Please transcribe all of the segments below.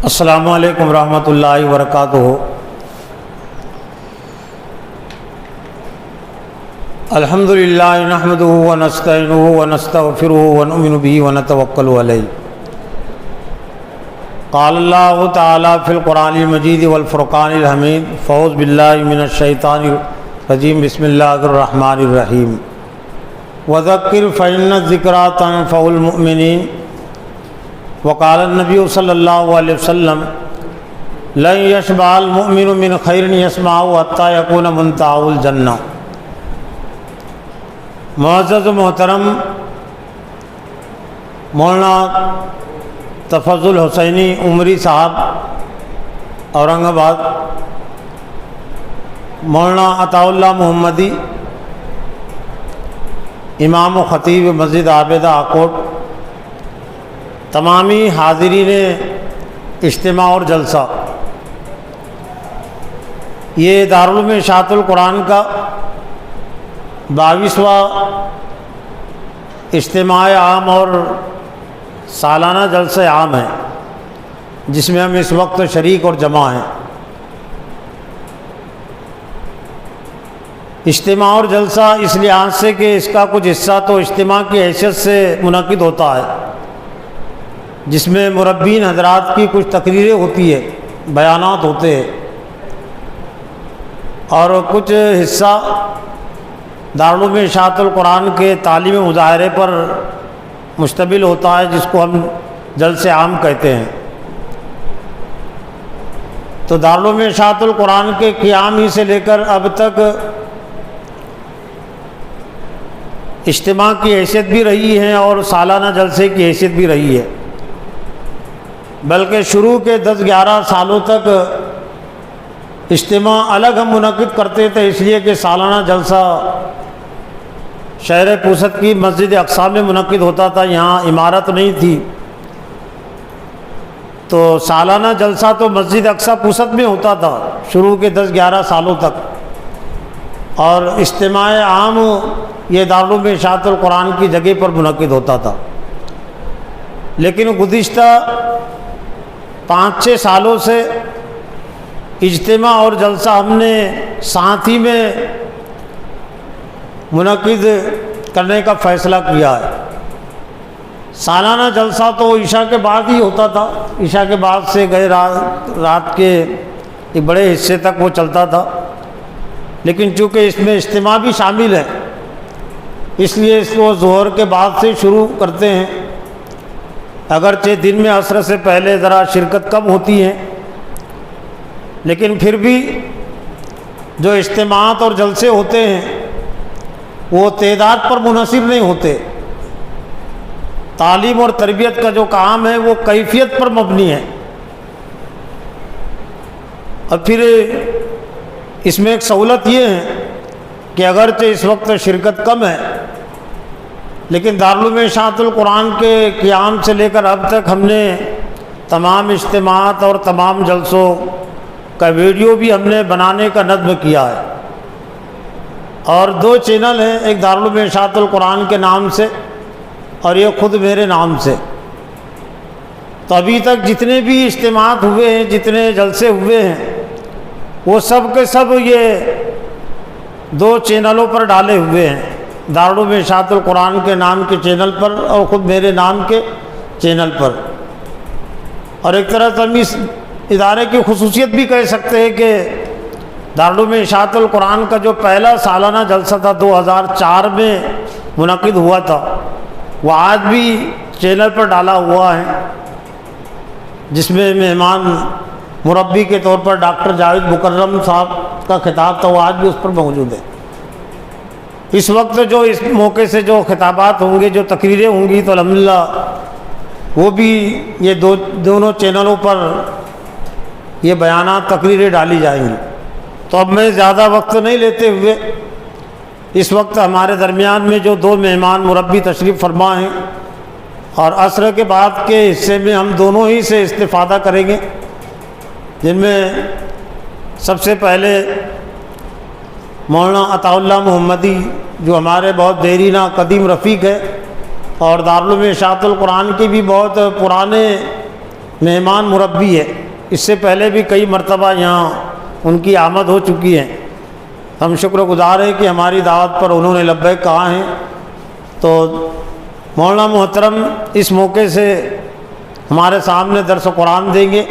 السلام علیکم ورحمۃ اللہ وبرکاتہ۔ الحمد للہ نحمدہ ونستعینہ ونستغفرہ ونؤمن بہ ونتوکل علیہ۔ قال اللہ تعالی فی القرآن المجید والفرقان الحمید۔ فاعوذ باللہ من الشیطان الرجیم، بسم اللہ الرحمن الرحیم۔ وذکر فإن الذکریٰ تنفع المؤمنین۔ وقال النبی صلی اللہ علیہ وسلم لن یشبع المؤمن من خیر یسمعہ حتی یکون منتہہ الجنہ۔ معزز و محترم مولانا تفضل حسینی عمری صاحب اورنگ آباد، مولانا عطاء اللہ محمدی امام و خطیب مسجد عابدہ آکوٹ، تمامی حاضرین اجتماع اور جلسہ، یہ دارالعلوم اشاعت القرآن کا 22واں اجتماع عام اور سالانہ جلسہ عام ہے، جس میں ہم اس وقت شریک اور جمع ہیں۔ اجتماع اور جلسہ اس لحاظ سے کہ اس کا کچھ حصہ تو اجتماع کی حیثیت سے منعقد ہوتا ہے، جس میں مربین حضرات کی کچھ تقریریں ہوتی ہے، بیانات ہوتے ہیں، اور کچھ حصہ دارالعلوم اشاعت القرآن کے تعلیمی مظاہرے پر مشتمل ہوتا ہے، جس کو ہم جلسے عام کہتے ہیں۔ تو دارالعلوم اشاعت القرآن کے قیام ہی سے لے کر اب تک اجتماع کی حیثیت بھی رہی ہے اور سالانہ جلسے کی حیثیت بھی رہی ہے، بلکہ شروع کے 10-11 سالوں تک اجتماع الگ ہم منعقد کرتے تھے، اس لیے کہ سالانہ جلسہ شہر پوست کی مسجد اقصی میں منعقد ہوتا تھا، یہاں عمارت نہیں تھی، تو سالانہ جلسہ تو مسجد اقصی پوست میں ہوتا تھا شروع کے 10-11 سالوں تک، اور اجتماع عام یہ دارالعلوم اشاعت القرآن کی جگہ پر منعقد ہوتا تھا۔ لیکن گزشتہ 5-6 سالوں سے اجتماع اور جلسہ ہم نے ساتھ ہی میں منعقد کرنے کا فیصلہ کیا ہے۔ سالانہ جلسہ تو عشاء کے بعد ہی ہوتا تھا، عشاء کے بعد سے گئے رات کے ایک بڑے حصے تک وہ چلتا تھا، لیکن چونکہ اس میں اجتماع بھی شامل ہے، اس لیے اس کو ظہر کے بعد سے شروع کرتے ہیں۔ اگرچہ دن میں عصر سے پہلے ذرا شرکت کم ہوتی ہے، لیکن پھر بھی جو اجتماعات اور جلسے ہوتے ہیں وہ تعداد پر منحصر نہیں ہوتے۔ تعلیم اور تربیت کا جو کام ہے وہ کیفیت پر مبنی ہے، اور پھر اس میں ایک سہولت یہ ہے کہ اگرچہ اس وقت شرکت کم ہے، لیکن دارالعلوم اشاعت القرآن کے قیام سے لے کر اب تک ہم نے تمام اجتماعات اور تمام جلسوں کا ویڈیو بھی ہم نے بنانے کا نظم کیا ہے، اور 2 چینل ہیں، ایک دارالعلوم اشاعت القرآن کے نام سے اور یہ خود میرے نام سے۔ تو ابھی تک جتنے بھی اجتماعات ہوئے ہیں، جتنے جلسے ہوئے ہیں، وہ سب کے سب یہ 2 چینلوں پر ڈالے ہوئے ہیں، دارالعلوم اشاعت القرآن کے نام کے چینل پر اور خود میرے نام کے چینل پر۔ اور ایک طرح سے ہم اس ادارے کی خصوصیت بھی کہہ سکتے ہیں کہ دارالعلوم اشاعت القرآن کا جو پہلا سالانہ جلسہ تھا 2004 میں منعقد ہوا تھا، وہ آج بھی چینل پر ڈالا ہوا ہے، جس میں مہمان مربی کے طور پر ڈاکٹر جاوید مکرم صاحب کا خطاب تھا، وہ آج بھی اس پر موجود ہے۔ اس وقت جو اس موقع سے جو خطابات ہوں گے، جو تقریریں ہوں گی، تو الحمدللہ وہ بھی یہ دونوں چینلوں پر یہ بیانات تقریریں ڈالی جائیں گی۔ تو اب میں زیادہ وقت نہیں لیتے ہوئے، اس وقت ہمارے درمیان میں جو 2 مہمان مربی تشریف فرما ہیں، اور عصر کے بعد کے حصے میں ہم دونوں ہی سے استفادہ کریں گے، جن میں سب سے پہلے مولانا عطاء اللہ محمدی، جو ہمارے بہت دیرینہ قدیم رفیق ہے اور دارالعلوم اشاعت القرآن کے بھی بہت پرانے مہمان مربی ہے، اس سے پہلے بھی کئی مرتبہ یہاں ان کی آمد ہو چکی ہے۔ ہم شکر گزار ہیں کہ ہماری دعوت پر انہوں نے لبیک کہا ہے۔ تو مولانا محترم اس موقع سے ہمارے سامنے درس قرآن دیں گے۔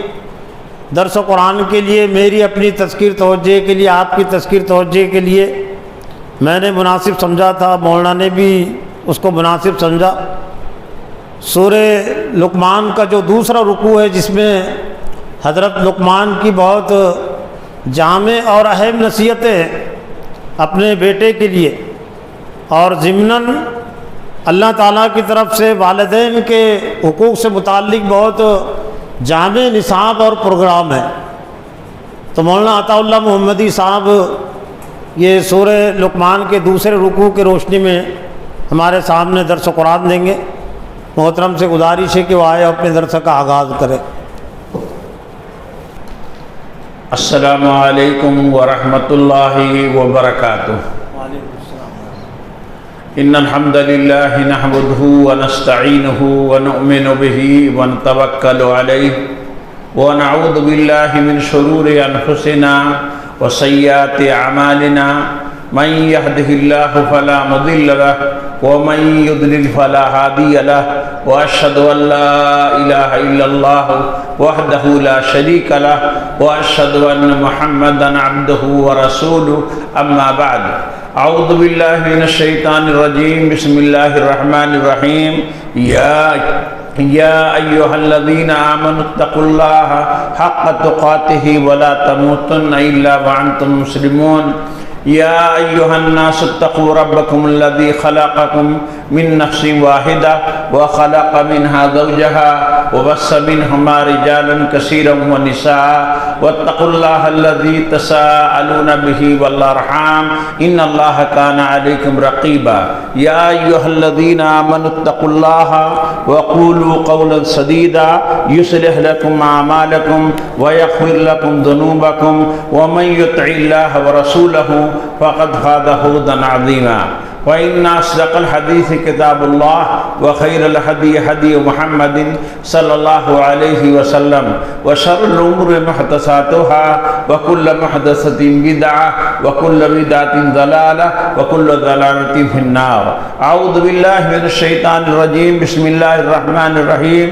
درس قرآن کے لیے میری اپنی تذکیر توجہ کے لیے، آپ کی تذکیر توجہ کے لیے میں نے مناسب سمجھا تھا، مولانا نے بھی اس کو مناسب سمجھا۔ سورہ لقمان کا جو دوسرا رکوع ہے، جس میں حضرت لقمان کی بہت جامع اور اہم نصیحتیں ہیں اپنے بیٹے کے لیے، اور ضمناً اللہ تعالیٰ کی طرف سے والدین کے حقوق سے متعلق بہت جامع نصاب اور پروگرام ہے۔ تو مولانا عطا اللہ محمدی صاحب یہ سورہ لقمان کے دوسرے رکوع کی روشنی میں ہمارے سامنے درس قرآن دیں گے۔ محترم سے گزارش ہے کہ وہ آئے اپنے درس کا آغاز کرے۔ السلام علیکم ورحمۃ اللہ وبرکاتہ۔ ان الحمد للہ نحمده ونستعینه ونؤمن به ونتوکل علیہ ونعوذ باللہ من شرور انفسنا وسیئات اعمالنا، من يهده الله فلا مضل له ومن يضلل فلا هادي له، واشهد ان لا اله الا الله وحده لا شريك له، واشهد ان محمدا عبده ورسوله، اما بعد، اعوذ باللہ من الشیطان الرجیم، بسم اللہ الرحمن الرحیم۔ یا ایہا الذین آمنوا اتقوا اللہ حق تقاتہ ولا تموتن الا وانتم مسلمون۔ یا ایہا الناس اتقوا ربکم الذی خلقکم من نفس واحدہ وخلق منها زوجها وبث منہما رجالا کثیرا ونساء واتقوا اللہ الذی تساءلون به والارحام ان اللہ کان علیکم رقیبا۔ یا ایہا الذین آمنوا اتقوا اللہ وقولوا قولا سدیدا یصلح لکم اعمالکم ویغفر لکم ذنوبکم ومن یطع اللہ ورسولہ فقد فاز فوزا عظیما۔ وإن أصدق الحديث كتاب الله وخير الهدي هدي محمد صلى الله عليه وسلم وشر الأمور محدثاتها وكل محدثة بدعة وكل بدعة ضلالة وكل ضلالة في النار۔ أعوذ بالله من الشيطان الرجيم، بسم الله الرحمن الرحيم۔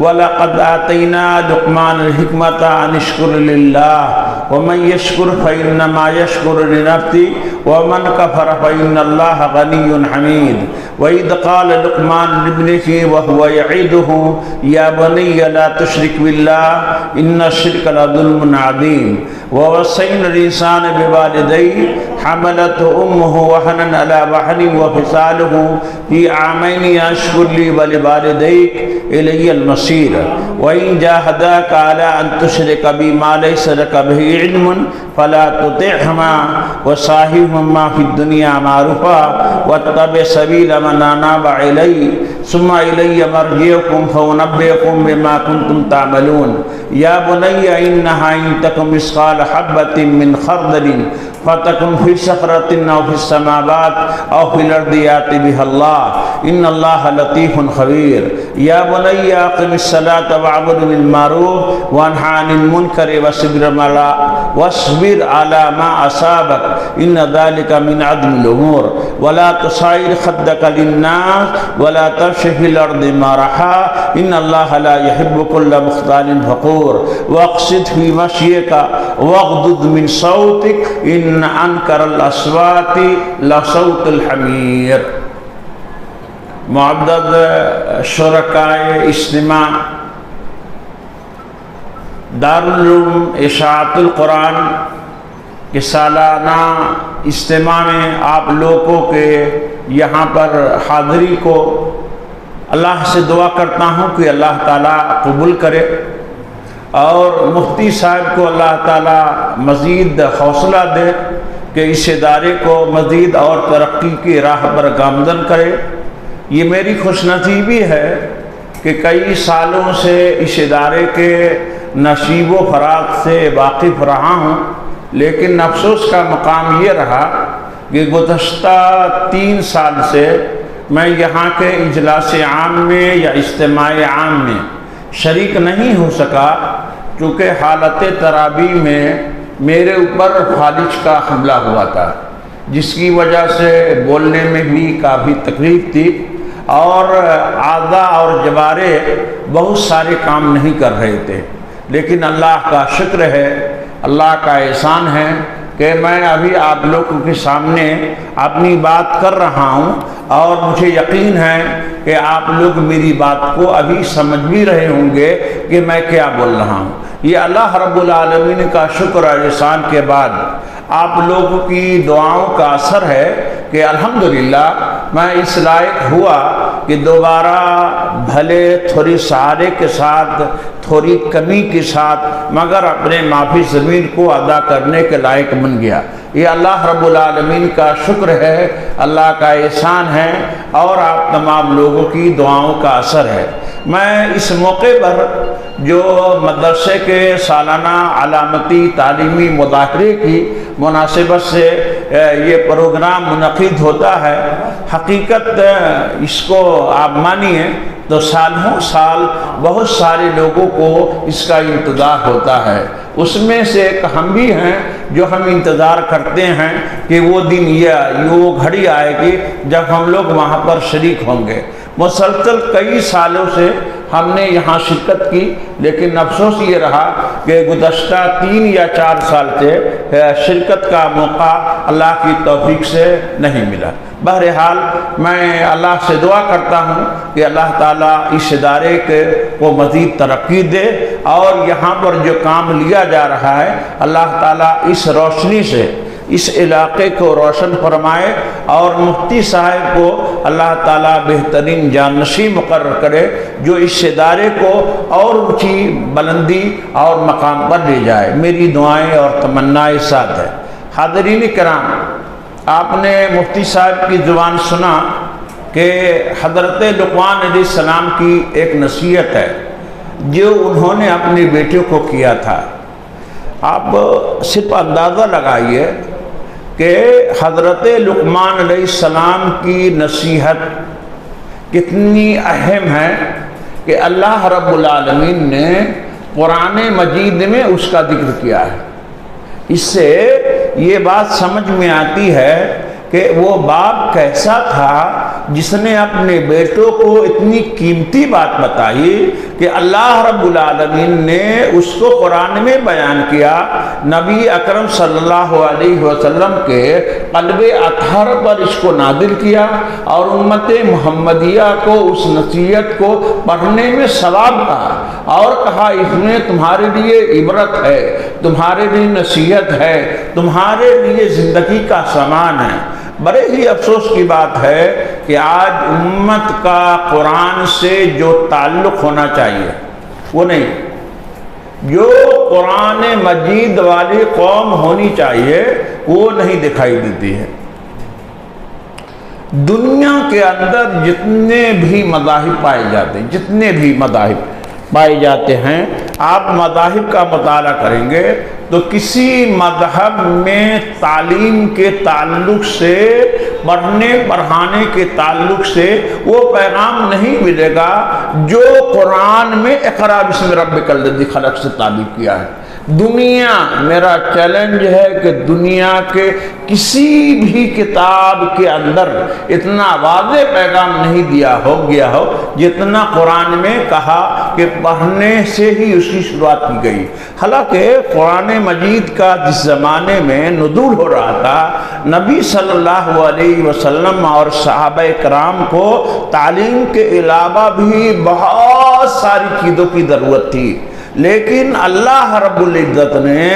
وَلَقَدْ آتَيْنَا لُقْمَانَ الْحِكْمَةَ أَنِ اشْكُرْ لِلَّهِ وَمَنْ يَشْكُرْ فَإِنَّمَا يَشْكُرُ لِنَفْسِهِ وَمَنْ كَفَرَ فَإِنَّ اللَّهَ غَنِيٌّ حَمِيدٌ۔ وَإِذْ قَالَ لُقْمَانُ لِابْنِهِ وَهُوَ يَعِظُهُ يَا بَنِيَّ لَا تُشْرِكْ بِاللَّهِ إِنَّ الشِّرْكَ لَظُلْمٌ عَظِيمٌ۔ وَوَصَّيْنَا الْإِنسَانَ بِوَالِدَيْهِ حَمَلَتْهُ أُمُّهُ وَهْنًا عَلَى وَهْنٍ وَفِصَالُهُ فِي عَامَيْنِ أَنِ اشْكُرْ لِي وَلِوَالِدَيْكَ إِلَيَّ المصير۔ وَإِنْ جَاهَدَاكَ عَلَىٰ أَن تُشْرِكَ بِي مَا لَيْسَ لَكَ بِهِ عِلْمٌ فَلَا تُطِعْهُمَا وَصَاحِبْهُمَا فِي الدُّنْيَا مَعْرُوفًا وَاتَّبِعْ سَبِيلَ مَنْ أَنَابَ إِلَيَّ ثُمَّ إِلَيَّ مَرْجِعُكُمْ فَأُنَبِّئُكُم بِمَا كُنتُمْ تَعْمَلُونَ۔ يَا بُنَيَّ إِنَّهَا إِن تَكُ مِثْقَالَ حَبَّةٍ مِّنْ خَرْدَلٍ فَتَكُنْ فِي صَخْرَةٍ أَوْ فِي السَّمَاوَاتِ أَوْ فِي الْأَرْضِ يَأْتِ بِهَا اللَّهُ إِنَّ اللَّهَ لَطِيفٌ خَبِيرٌ۔ يَا بُنَيَّ أَقِمِ الصَّلَاةَ وَأْمُرْ بِالْمَعْرُوفِ وَانْهَ عَنِ الْمُنكَرِ وَاصْبِرْ عَلَىٰ مَا أَصَابَكَ إِنَّ ذَلِكَ مِنْ عَزْمِ الْأُمُورِ۔ وَلَا تُصَعِّرْ خَدَّكَ لِلنَّاسِ وَلَا تَمْشِ فِي الْأَرْضِ مَرَحًا إِنَّ اللَّهَ لَا يُحِبُّ كُلَّ مُخْتَالٍ فَخُورٍ۔ وَاقْصِدْ فِي مَشْيِكَ وَاغْضُضْ مِنْ صَوْتِكَ إِنَّ أَنكَرَ الْأَصْوَاتِ لَصَوْتُ الْحَمِيرِ۔ معزز شرکائے اجتماع، دارالعلوم اشاعت القرآن کے سالانہ اجتماع میں آپ لوگوں کے یہاں پر حاضری کو اللہ سے دعا کرتا ہوں کہ اللہ تعالیٰ قبول کرے، اور مفتی صاحب کو اللہ تعالیٰ مزید حوصلہ دے کہ اس ادارے کو مزید اور ترقی کی راہ پر گامزن کرے۔ یہ میری خوش نصیبی ہے کہ کئی سالوں سے اس ادارے کے نشیب و فراغ سے واقف رہا ہوں، لیکن افسوس کا مقام یہ رہا کہ گزشتہ 3 سال سے میں یہاں کے اجلاس عام میں یا اجتماع عام میں شریک نہیں ہو سکا، چونکہ حالت تراویح میں میرے اوپر فالج کا حملہ ہوا تھا، جس کی وجہ سے بولنے میں بھی کافی تکلیف تھی اور اعضاء اور جوارے بہت سارے کام نہیں کر رہے تھے۔ لیکن اللہ کا شکر ہے، اللہ کا احسان ہے کہ میں ابھی آپ لوگوں کے سامنے اپنی بات کر رہا ہوں، اور مجھے یقین ہے کہ آپ لوگ میری بات کو ابھی سمجھ بھی رہے ہوں گے کہ میں کیا بول رہا ہوں۔ یہ اللہ رب العالمین کا شکر اور احسان کے بعد آپ لوگوں کی دعاؤں کا اثر ہے کہ الحمدللہ میں اس لائق ہوا کہ دوبارہ بھلے تھوڑی سہارے کے ساتھ، تھوڑی کمی کے ساتھ، مگر اپنے معافی زمین کو ادا کرنے کے لائق بن گیا۔ یہ اللہ رب العالمین کا شکر ہے، اللہ کا احسان ہے، اور آپ تمام لوگوں کی دعاؤں کا اثر ہے۔ میں اس موقع پر جو مدرسے کے سالانہ علامتی تعلیمی مظاہرے کی مناسبت سے یہ پروگرام منعقد ہوتا ہے، حقیقت اس کو آپ مانیے تو سالوں سال بہت سارے لوگوں کو اس کا انتظار ہوتا ہے۔ اس میں سے ایک ہم بھی ہیں جو ہم انتظار کرتے ہیں کہ وہ دن وہ گھڑی آئے گی جب ہم لوگ وہاں پر شریک ہوں گے۔ مسلسل کئی سالوں سے ہم نے یہاں شرکت کی، لیکن افسوس یہ رہا کہ گزشتہ 3 یا 4 سال سے شرکت کا موقع اللہ کی توفیق سے نہیں ملا۔ بہرحال میں اللہ سے دعا کرتا ہوں کہ اللہ تعالیٰ اس ادارے کو مزید ترقی دے، اور یہاں پر جو کام لیا جا رہا ہے اللہ تعالیٰ اس روشنی سے اس علاقے کو روشن فرمائے، اور مفتی صاحب کو اللہ تعالیٰ بہترین جانشین مقرر کرے جو اس ادارے کو اور اونچی بلندی اور مقام پر لے جائے۔ میری دعائیں اور تمنائیں ساتھ ہے۔ حاضرین کرام، آپ نے مفتی صاحب کی زبان سنا کہ حضرت لقمان علیہ السلام کی ایک نصیحت ہے جو انہوں نے اپنے بیٹے کو کیا تھا۔ آپ صرف اندازہ لگائیے کہ حضرت لقمان علیہ السلام کی نصیحت کتنی اہم ہے کہ اللہ رب العالمین نے قرآن مجید میں اس کا ذکر کیا ہے۔ اس سے یہ بات سمجھ میں آتی ہے کہ وہ باپ کیسا تھا جس نے اپنے بیٹوں کو اتنی قیمتی بات بتائی کہ اللہ رب العالمین نے اس کو قرآن میں بیان کیا، نبی اکرم صلی اللہ علیہ وسلم کے قلب اطہر پر اس کو نازل کیا، اور امت محمدیہ کو اس نصیحت کو پڑھنے میں ثواب کہا، اور کہا اس میں تمہارے لیے عبرت ہے، تمہارے لیے نصیحت ہے، تمہارے لیے زندگی کا سامان ہے۔ بڑے ہی افسوس کی بات ہے کہ آج امت کا قرآن سے جو تعلق ہونا چاہیے وہ نہیں، جو قرآن مجید والی قوم ہونی چاہیے وہ نہیں دکھائی دیتی ہے۔ دنیا کے اندر جتنے بھی مذاہب پائے جاتے ہیں، جتنے بھی مذاہب پائے جاتے ہیں، آپ مذاہب کا مطالعہ کریں گے تو کسی مذہب میں تعلیم کے تعلق سے، پڑھنے پڑھانے کے تعلق سے وہ پیغام نہیں ملے گا جو قرآن میں اقرا بسم ربک الذی خلق سے تعبیر کیا ہے۔ دنیا، میرا چیلنج ہے کہ دنیا کے کسی بھی کتاب کے اندر اتنا واضح پیغام نہیں دیا ہو جتنا قرآن میں کہا کہ پڑھنے سے ہی اس کی شروعات کی گئی۔ حالانکہ قرآن مجید کا جس زمانے میں نزول ہو رہا تھا، نبی صلی اللہ علیہ وسلم اور صحابہ کرام کو تعلیم کے علاوہ بھی بہت ساری چیزوں کی ضرورت تھی، لیکن اللہ رب العزت نے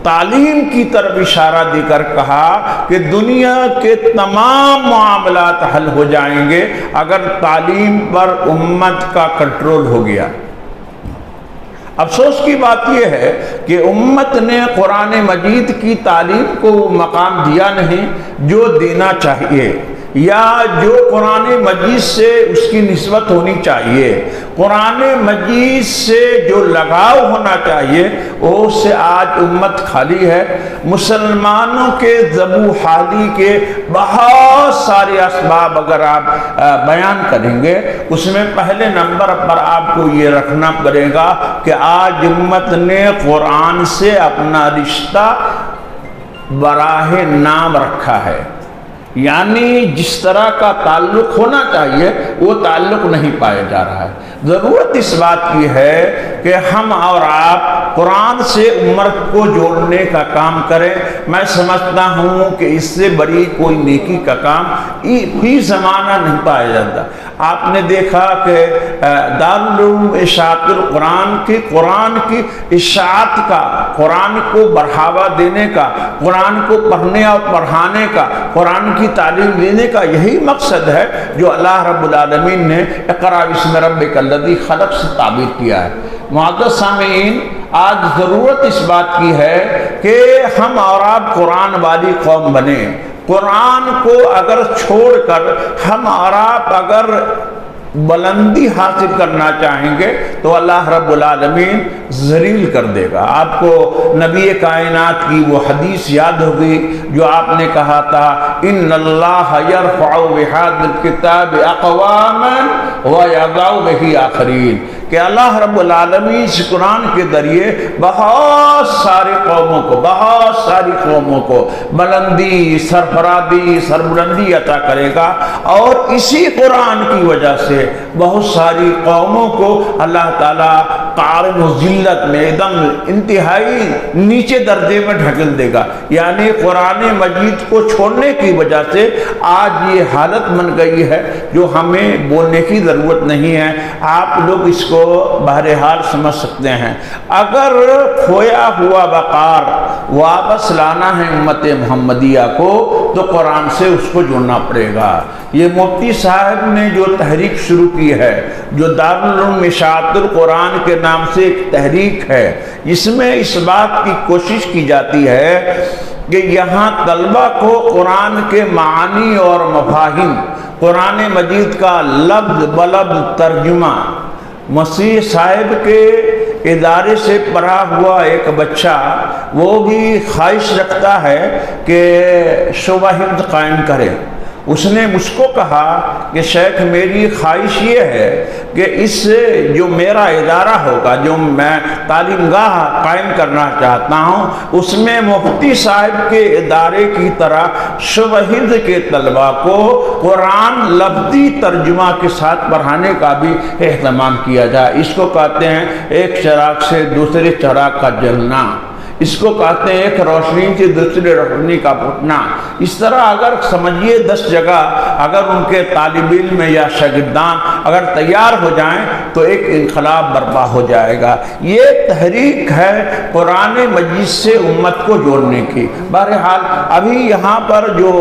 تعلیم کی طرف اشارہ دے کر کہا کہ دنیا کے تمام معاملات حل ہو جائیں گے اگر تعلیم پر امت کا کنٹرول ہو گیا۔ افسوس کی بات یہ ہے کہ امت نے قرآن مجید کی تعلیم کو مقام دیا نہیں جو دینا چاہیے۔ یا جو قرآن مجید سے اس کی نسبت ہونی چاہیے، قرآن مجید سے جو لگاؤ ہونا چاہیے، وہ سے آج امت خالی ہے۔ مسلمانوں کے ذبح حالی کے بہت سارے اسباب اگر آپ بیان کریں گے، اس میں پہلے نمبر پر آپ کو یہ رکھنا پڑے گا کہ آج امت نے قرآن سے اپنا رشتہ براہ نام رکھا ہے، یعنی جس طرح کا تعلق ہونا چاہیے وہ تعلق نہیں پایا جا رہا ہے۔ ضرورت اس بات کی ہے کہ ہم اور آپ قرآن سے امت کو جوڑنے کا کام کریں۔ میں سمجھتا ہوں کہ اس سے بڑی کوئی نیکی کا کام ہی زمانہ نہیں پایا جاتا۔ آپ نے دیکھا کہ دارالعلوم اشاعت القرآن کی قرآن کی اشاعت کا، قرآن کو بڑھاوا دینے کا، قرآن کو پڑھنے اور پڑھانے کا، قرآن کی تعلیم دینے کا یہی مقصد ہے جو اللہ رب العالمین نے اقرأ بسم ربک الذی خلق سے تعبیر کیا ہے۔ معزز سامعین، آج ضرورت اس بات کی ہے کہ ہم اور آپ قرآن والی قوم بنیں۔ قرآن کو اگر چھوڑ کر ہم اور آپ اگر بلندی حاصل کرنا چاہیں گے تو اللہ رب العالمین ذلیل کر دے گا۔ آپ کو نبی کائنات کی وہ حدیث یاد ہوگی جو آپ نے کہا تھا، ان اللہ یرفع بہذا الکتاب اقواما ویضع بہ آخرین، کہ اللہ رب العالمین اس قرآن کے ذریعے بہت ساری قوموں کو بلندی، سرفرادی، سربلندی عطا کرے گا، اور اسی قرآن کی وجہ سے بہت ساری قوموں کو اللہ تعالیٰ قارن و ذلت میں ایک دم انتہائی نیچے درجے میں ڈھکیل دے گا۔ یعنی قرآن مجید کو چھوڑنے کی وجہ سے آج یہ حالت بن گئی ہے جو ہمیں بولنے کی ضرورت نہیں ہے۔ آپ لوگ اس کو بہرحال سمجھ سکتے ہیں۔ اگر کھویا ہوا وقار واپس لانا ہے امت محمدیہ کو تو قرآن سے اس کو جوڑنا پڑے گا۔ یہ مفتی صاحب نے جو تحریک شروع کی ہے، جو دارالعلوم اشاعت القرآن کے نام سے ایک تحریک ہے، اس میں اس بات کی کوشش کی جاتی ہے کہ یہاں طلبہ کو قرآن کے معانی اور مفاہیم، قرآن مجید کا لفظ بلفظ ترجمہ، مسیح صاحب کے ادارے سے پڑھا ہوا ایک بچہ وہ بھی خواہش رکھتا ہے کہ شعبہ حفظ قائم کرے۔ اس نے مجھ کو کہا کہ شیخ میری خواہش یہ ہے کہ اس سے جو میرا ادارہ ہوگا، جو میں تعلیم گاہ قائم کرنا چاہتا ہوں، اس میں مفتی صاحب کے ادارے کی طرح شعبہ حفظ کے طلباء کو قرآن لفظی ترجمہ کے ساتھ پڑھانے کا بھی اہتمام کیا جائے۔ اس کو کہتے ہیں ایک چراغ سے دوسرے چراغ کا جلنا، اس کو کہتے ہیں ایک روشنی سے دوسری روشنی کا پھوٹنا۔ اس طرح اگر سمجھیے 10 جگہ اگر ان کے طالب علم یا شاگردان اگر تیار ہو جائیں تو ایک انقلاب برپا ہو جائے گا۔ یہ تحریک ہے قرآن مجید سے امت کو جوڑنے کی۔ بہرحال ابھی یہاں پر جو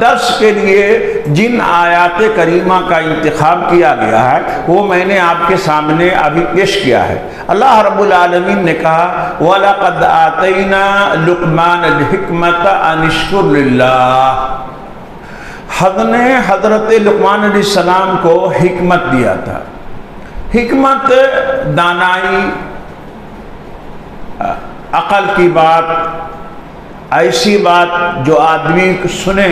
درس کے لیے جن آیات کریمہ کا انتخاب کیا گیا ہے وہ میں نے آپ کے سامنے ابھی پیش کیا ہے۔ اللہ رب العالمین نے کہا وَلَقَدْ آتَيْنَا لُقْمَانَ الْحِكْمَةَ أَنِ اشْكُرْ لِلَّهِ، ہم نے حضرت لقمان علیہ السلام کو حکمت دیا تھا۔ حکمت دانائی، عقل کی بات، ایسی بات جو آدمی کو سنے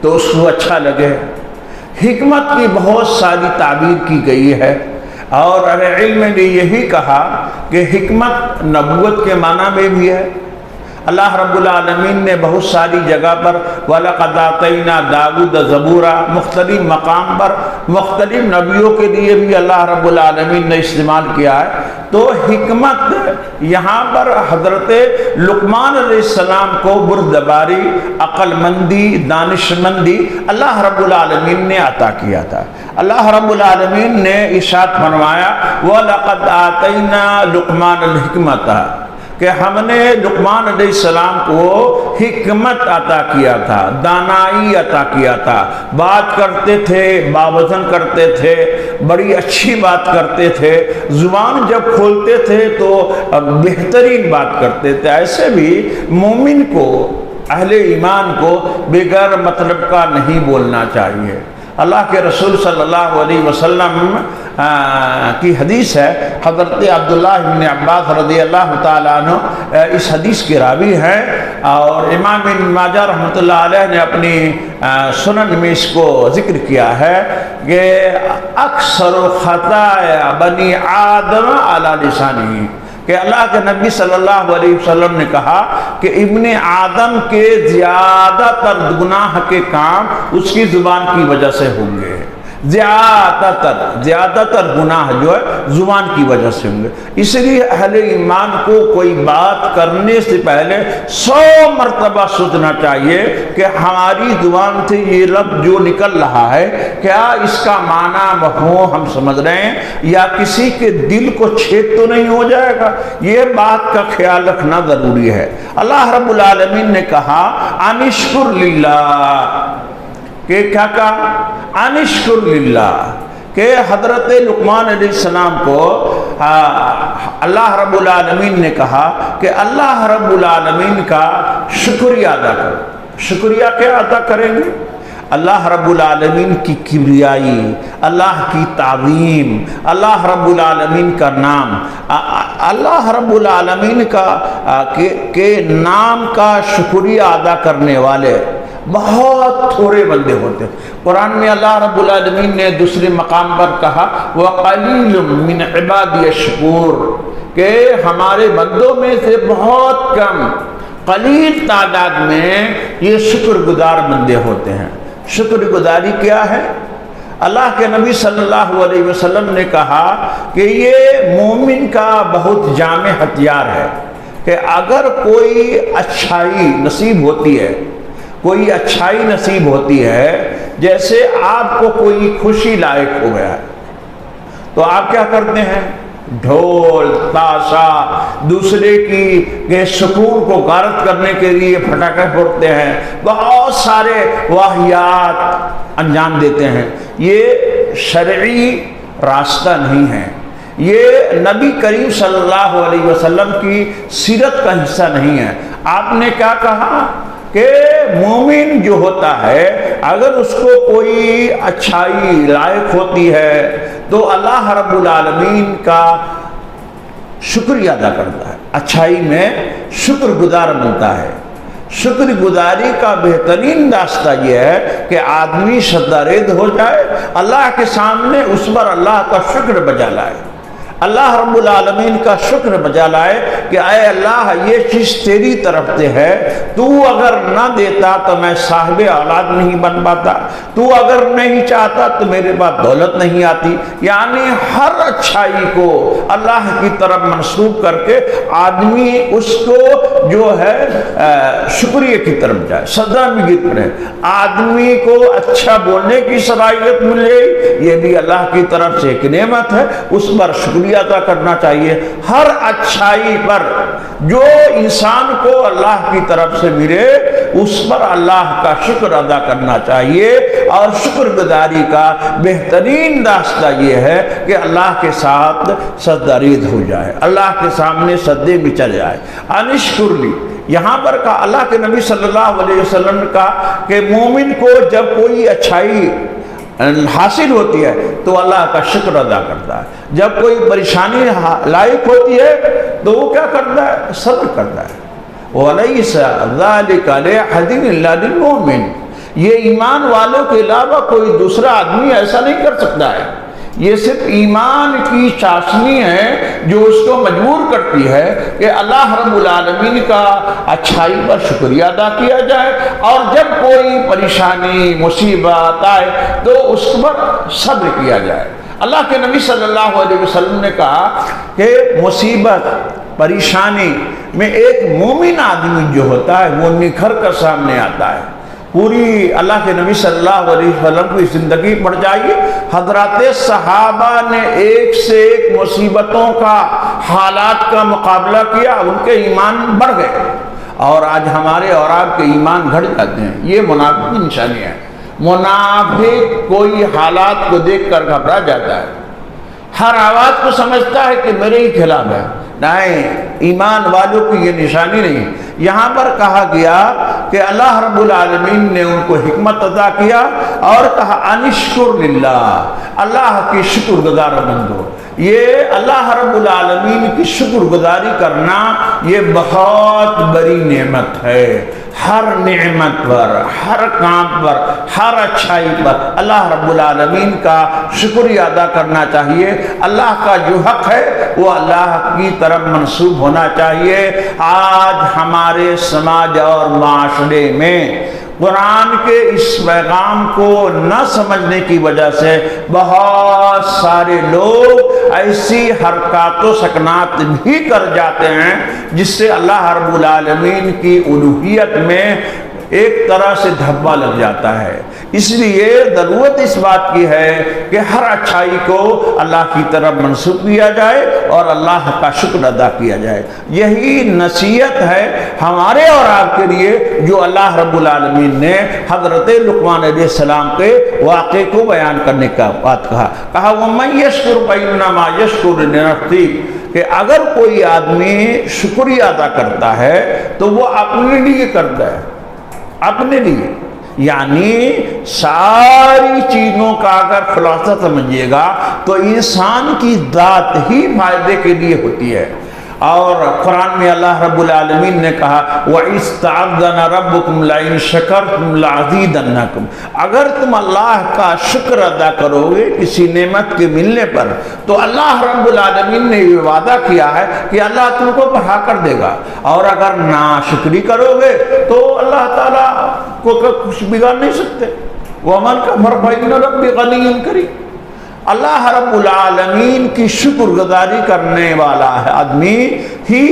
تو اس کو اچھا لگے۔ حکمت کی بہت ساری تعبیر کی گئی ہے، اور اہل علم نے یہی کہا کہ حکمت نبوت کے معنی میں بھی ہے۔ اللہ رب العالمین نے بہت ساری جگہ پر وَلَقَدْ آتَيْنَا دَاوُودَ زَبُورًا، مختلف مقام پر مختلف نبیوں کے لیے بھی اللہ رب العالمین نے استعمال کیا ہے۔ تو حکمت یہاں پر حضرت لقمان علیہ السلام کو بردباری، عقل مندی، دانش مندی اللہ رب العالمین نے عطا کیا تھا۔ اللہ رب العالمین نے ارشاد فرمایا وَلَقَدْ آتَيْنَا لُقْمَانَ الْحِكْمَةَ، کہ ہم نے لقمان علیہ السلام کو حکمت عطا کیا تھا، دانائی عطا کیا تھا۔ بات کرتے تھے، باوزن کرتے تھے، بڑی اچھی بات کرتے تھے، زبان جب کھولتے تھے تو بہترین بات کرتے تھے۔ ایسے بھی مومن کو اہل ایمان کو بغیر مطلب کا نہیں بولنا چاہیے۔ اللہ کے رسول صلی اللہ علیہ وسلم کی حدیث ہے، حضرت عبداللہ بن عباس رضی اللہ تعالیٰ عنہ اس حدیث کے راوی ہیں، اور امام ابن ماجہ رحمۃ اللہ علیہ نے اپنی سنن میں اس کو ذکر کیا ہے کہ اکثر خطایا بنی آدم علی لسانہ، کہ اللہ کے نبی صلی اللہ علیہ وسلم نے کہا کہ ابن آدم کے زیادہ تر گناہ کے کام اس کی زبان کی وجہ سے ہوں گے، زیادہ تر گناہ جو ہے زبان کی وجہ سے ہوں گے۔ اس لیے اہل ایمان کو کوئی بات کرنے سے پہلے 100 مرتبہ سوچنا چاہیے کہ ہماری زبان سے یہ لفظ جو نکل رہا ہے کیا اس کا معنی مفہوم ہم سمجھ رہے ہیں، یا کسی کے دل کو چھید تو نہیں ہو جائے گا۔ یہ بات کا خیال رکھنا ضروری ہے۔ اللہ رب العالمین نے کہا انشکر للہ، کہ کیا کہا؟ انشکر للہ، کہ حضرت لقمان علیہ السلام کو اللہ رب العالمین نے کہا کہ اللہ رب العالمین کا شکریہ ادا کرو۔ شکریہ کیا ادا کریں گے؟ اللہ رب العالمین کی کبریائی، اللہ کی تعظیم، اللہ رب العالمین کا نام، اللہ رب العالمین کے نام کا شکریہ ادا کرنے والے بہت تھوڑے بندے ہوتے ہیں۔ قرآن میں اللہ رب العالمین نے دوسرے مقام پر کہا وَقَلِيلٌ مِّنْ عِبَادِيَ الشُّكُورُ، کہ ہمارے بندوں میں سے بہت کم قلیل تعداد میں یہ شکر گزار بندے ہوتے ہیں۔ شکر گزاری کیا ہے؟ اللہ کے نبی صلی اللہ علیہ وسلم نے کہا کہ یہ مومن کا بہت جامع ہتھیار ہے، کہ اگر کوئی اچھائی نصیب ہوتی ہے، کوئی اچھائی نصیب ہوتی ہے، جیسے آپ کو کوئی خوشی لائق ہو گیا ہے، تو آپ کیا کرتے ہیں؟ ڈھول تاشا دوسرے کی سکون کو غارت کرنے کے لیے پٹاخے پھوڑتے ہیں، بہت سارے واقعات انجام دیتے ہیں۔ یہ شرعی راستہ نہیں ہے، یہ نبی کریم صلی اللہ علیہ وسلم کی سیرت کا حصہ نہیں ہے۔ آپ نے کیا کہا کہ مومن جو ہوتا ہے اگر اس کو کوئی اچھائی لائق ہوتی ہے تو اللہ رب العالمین کا شکریہ ادا کرتا ہے، اچھائی میں شکر گزار بنتا ہے۔ شکر گزاری کا بہترین راستہ یہ ہے کہ آدمی سجدہ ہو جائے، اللہ کے سامنے اس پر اللہ کا شکر بجا لائے، اللہ رب العالمین کا شکر بجا لائے کہ اے اللہ یہ چیز تیری طرف سے ہے، تو اگر نہ دیتا تو میں صاحب اولاد نہیں بن پاتا، تو اگر نہیں چاہتا تو میرے پاس دولت نہیں آتی۔ یعنی ہر اچھائی کو اللہ کی طرف منسوب کر کے آدمی اس کو جو ہے شکریہ کی طرف جائے، سجدہ میں گر پڑے، آدمی کو اچھا بولنے کی صلاحیت مل جائے، یہ بھی اللہ کی طرف سے ایک نعمت ہے، اس پر شکریہ ادا کرنا چاہیے۔ ہر اچھائی پر جو انسان کو اللہ کی طرف سے ملے اس پر اللہ کا شکر ادا کرنا چاہیے، اور شکر گزاری کا بہترین راستہ یہ ہے کہ اللہ کے ساتھ سجدہ ریز ہو جائے، اللہ کے سامنے سجدے میں چل جائے۔ انشکر لی، یہاں پر کہا اللہ کے نبی صلی اللہ علیہ وسلم نے کہا کہ مومن کو جب کوئی اچھائی حاصل ہوتی ہے تو اللہ کا شکر ادا کرتا ہے، جب کوئی پریشانی لائق ہوتی ہے تو وہ کیا کرتا ہے؟ صبر کرتا ہے۔ وَلَيْسَ ذَلِكَ لِأَحَدٍ إِلَّا لِلْمُؤْمِنِ، یہ ایمان والوں کے علاوہ کوئی دوسرا آدمی ایسا نہیں کر سکتا ہے، یہ صرف ایمان کی چاشنی ہے جو اس کو مجبور کرتی ہے کہ اللہ رب العالمین کا اچھائی پر شکریہ ادا کیا جائے، اور جب کوئی پریشانی مصیبت آئے تو اس پر صبر کیا جائے۔ اللہ کے نبی صلی اللہ علیہ وسلم نے کہا کہ مصیبت پریشانی میں ایک مومن آدمی جو ہوتا ہے وہ نکھر کر سامنے آتا ہے۔ پوری اللہ کے نبی صلی اللہ علیہ وسلم کی زندگی پڑھ جائیے، حضرات صحابہ نے ایک سے ایک مصیبتوں کا حالات کا مقابلہ کیا، ان کے ایمان بڑھ گئے، اور آج ہمارے اور آپ کے ایمان گھٹ جاتے ہیں۔ یہ منافق کی نشانی ہے۔ منافق کوئی حالات کو دیکھ کر گھبرا جاتا ہے، ہر آواز کو سمجھتا ہے کہ میرے ہی خلاف ہے، نہیں، ایمان والوں کی یہ نشانی نہیں۔ یہاں پر کہا گیا کہ اللہ رب العالمین نے ان کو حکمت عطا کیا اور کہا انشکر للہ، اللہ کی شکر گزار بندو۔ یہ اللہ رب العالمین کی شکر گزاری کرنا یہ بہت بڑی نعمت ہے۔ ہر نعمت پر، ہر کام پر، ہر اچھائی پر اللہ رب العالمین کا شکریہ ادا کرنا چاہیے۔ اللہ کا جو حق ہے وہ اللہ کی طرف منسوب ہونا چاہیے۔ آج ہمارے سماج اور معاشرے میں قرآن کے اس پیغام کو نہ سمجھنے کی وجہ سے بہت سارے لوگ ایسی حرکات و سکنات بھی کر جاتے ہیں جس سے اللہ رب العالمین کی الوہیت میں ایک طرح سے دھبا لگ جاتا ہے۔ اس لیے ضرورت اس بات کی ہے کہ ہر اچھائی کو اللہ کی طرف منسوب کیا جائے اور اللہ کا شکر ادا کیا جائے۔ یہی نصیحت ہے ہمارے اور آپ کے لیے جو اللہ رب العالمین نے حضرت لقمان علیہ السلام کے واقعے کو بیان کرنے کا بات کہا۔ وَمَن يَشْكُرْ فَإِنَّمَا يَشْكُرُ لِنَفْسِهِ، کہ اگر کوئی آدمی شکریہ ادا کرتا ہے تو وہ اپنے لیے کرتا ہے، اپنے لیے۔ یعنی ساری چیزوں کا اگر خلاصہ سمجھیے گا تو انسان کی ذات ہی فائدے کے لیے ہوتی ہے۔ اور قرآن میں اللہ رب العالمین نے کہا وَإِذْ تَعَذَّنَ رَبُّكُمْ لَئِن شَكَرْتُمْ لَأَزِيدَنَّكُمْ، اگر تم اللہ کا شکر ادا کرو گے کسی نعمت کے ملنے پر تو اللہ رب العالمین نے یہ وعدہ کیا ہے کہ اللہ تم کو بڑھا کر دے گا، اور اگر ناشکری کرو گے تو اللہ تعالیٰ کو کچھ بگاڑ نہیں سکتے۔ وَمَنْ كَفَرَ فَإِنَّ رَبِّي غَنِيٌّ كَرِيمٌ، اللہ رب العالمین کی شکر گزاری کرنے والا ہے آدمی ہی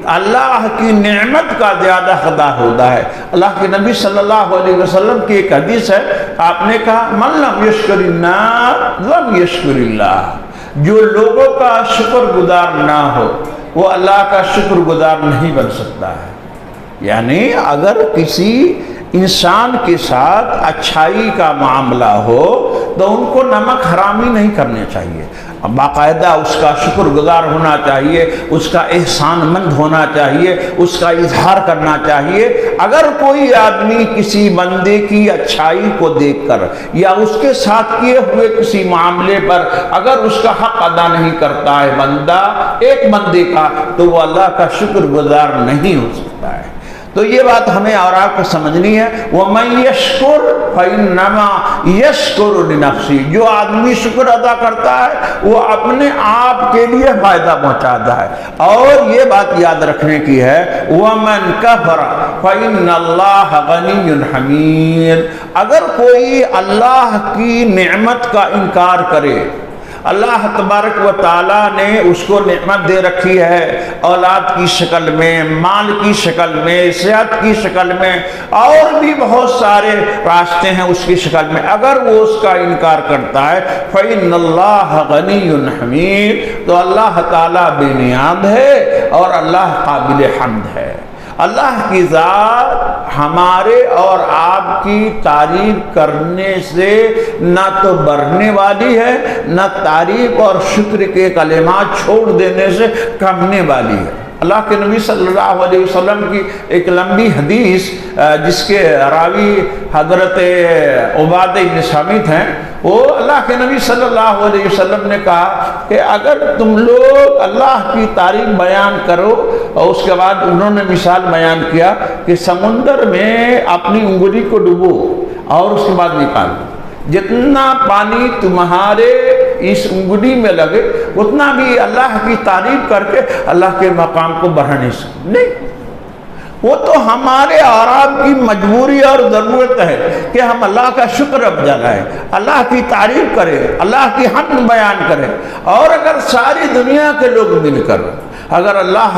اللہ کی نعمت کا زیادہ حقدار ہوتا ہے۔ اللہ کے نبی صلی اللہ علیہ وسلم کی ایک حدیث ہے، آپ نے کہا من لم یشکر الناس لم یشکر اللہ، جو لوگوں کا شکر گزار نہ ہو وہ اللہ کا شکر گزار نہیں بن سکتا ہے۔ یعنی اگر کسی انسان کے ساتھ اچھائی کا معاملہ ہو تو ان کو نمک حرامی نہیں کرنے چاہیے، باقاعدہ اس کا شکر گزار ہونا چاہیے، اس کا احسان مند ہونا چاہیے، اس کا اظہار کرنا چاہیے۔ اگر کوئی آدمی کسی بندے کی اچھائی کو دیکھ کر یا اس کے ساتھ کیے ہوئے کسی معاملے پر اگر اس کا حق ادا نہیں کرتا ہے بندہ، ایک بندے کا، تو وہ اللہ کا شکر گزار نہیں ہو سکتا ہے۔ تو یہ بات ہمیں اور آپ کو سمجھنی ہے۔ وَمَن يَشْكُرْ فَإِنَّمَا يَشْكُرُ لِنَفْسِهِ، جو آدمی شکر ادا کرتا ہے وہ اپنے آپ کے لیے فائدہ پہنچاتا ہے۔ اور یہ بات یاد رکھنے کی ہے وَمَن كَفَرَ فَإِنَّ اللَّهَ غَنِيٌّ حَمِيدٌ، اگر کوئی اللہ کی نعمت کا انکار کرے، اللہ تبارک و تعالیٰ نے اس کو نعمت دے رکھی ہے اولاد کی شکل میں، مال کی شکل میں، صحت کی شکل میں، اور بھی بہت سارے راستے ہیں اس کی شکل میں، اگر وہ اس کا انکار کرتا ہے فَإِنَّ اللَّهَ غَنِيٌّ حَمِيدٌ، تو اللہ تعالیٰ بے نیاز ہے اور اللہ قابل حمد ہے۔ اللہ کی ذات ہمارے اور آپ کی تعریف کرنے سے نہ تو بڑھنے والی ہے، نہ تعریف اور شکر کے کلمات چھوڑ دینے سے کمنے والی ہے۔ اللہ کے نبی صلی اللہ علیہ وسلم کی ایک لمبی حدیث جس کے راوی حضرت عبادہ بن صامت ہیں، وہ اللہ کے نبی صلی اللہ علیہ وسلم نے کہا کہ اگر تم لوگ اللہ کی تعریف بیان کرو، اور اس کے بعد انہوں نے مثال بیان کیا کہ سمندر میں اپنی انگلی کو ڈبو اور اس کے بعد نکالو، جتنا پانی تمہارے اس انگلی میں لگے اتنا بھی اللہ کی تعریف کر کے اللہ کے مقام کو بڑھا نہیں سکتے۔ نہیں، وہ تو ہمارے اور آپ کی مجبوری اور ضرورت ہے کہ ہم اللہ کا شکر اب جلائیں، اللہ کی تعریف کریں، اللہ کی حمد بیان کریں۔ اور اگر ساری دنیا کے لوگ مل کر اگر اللہ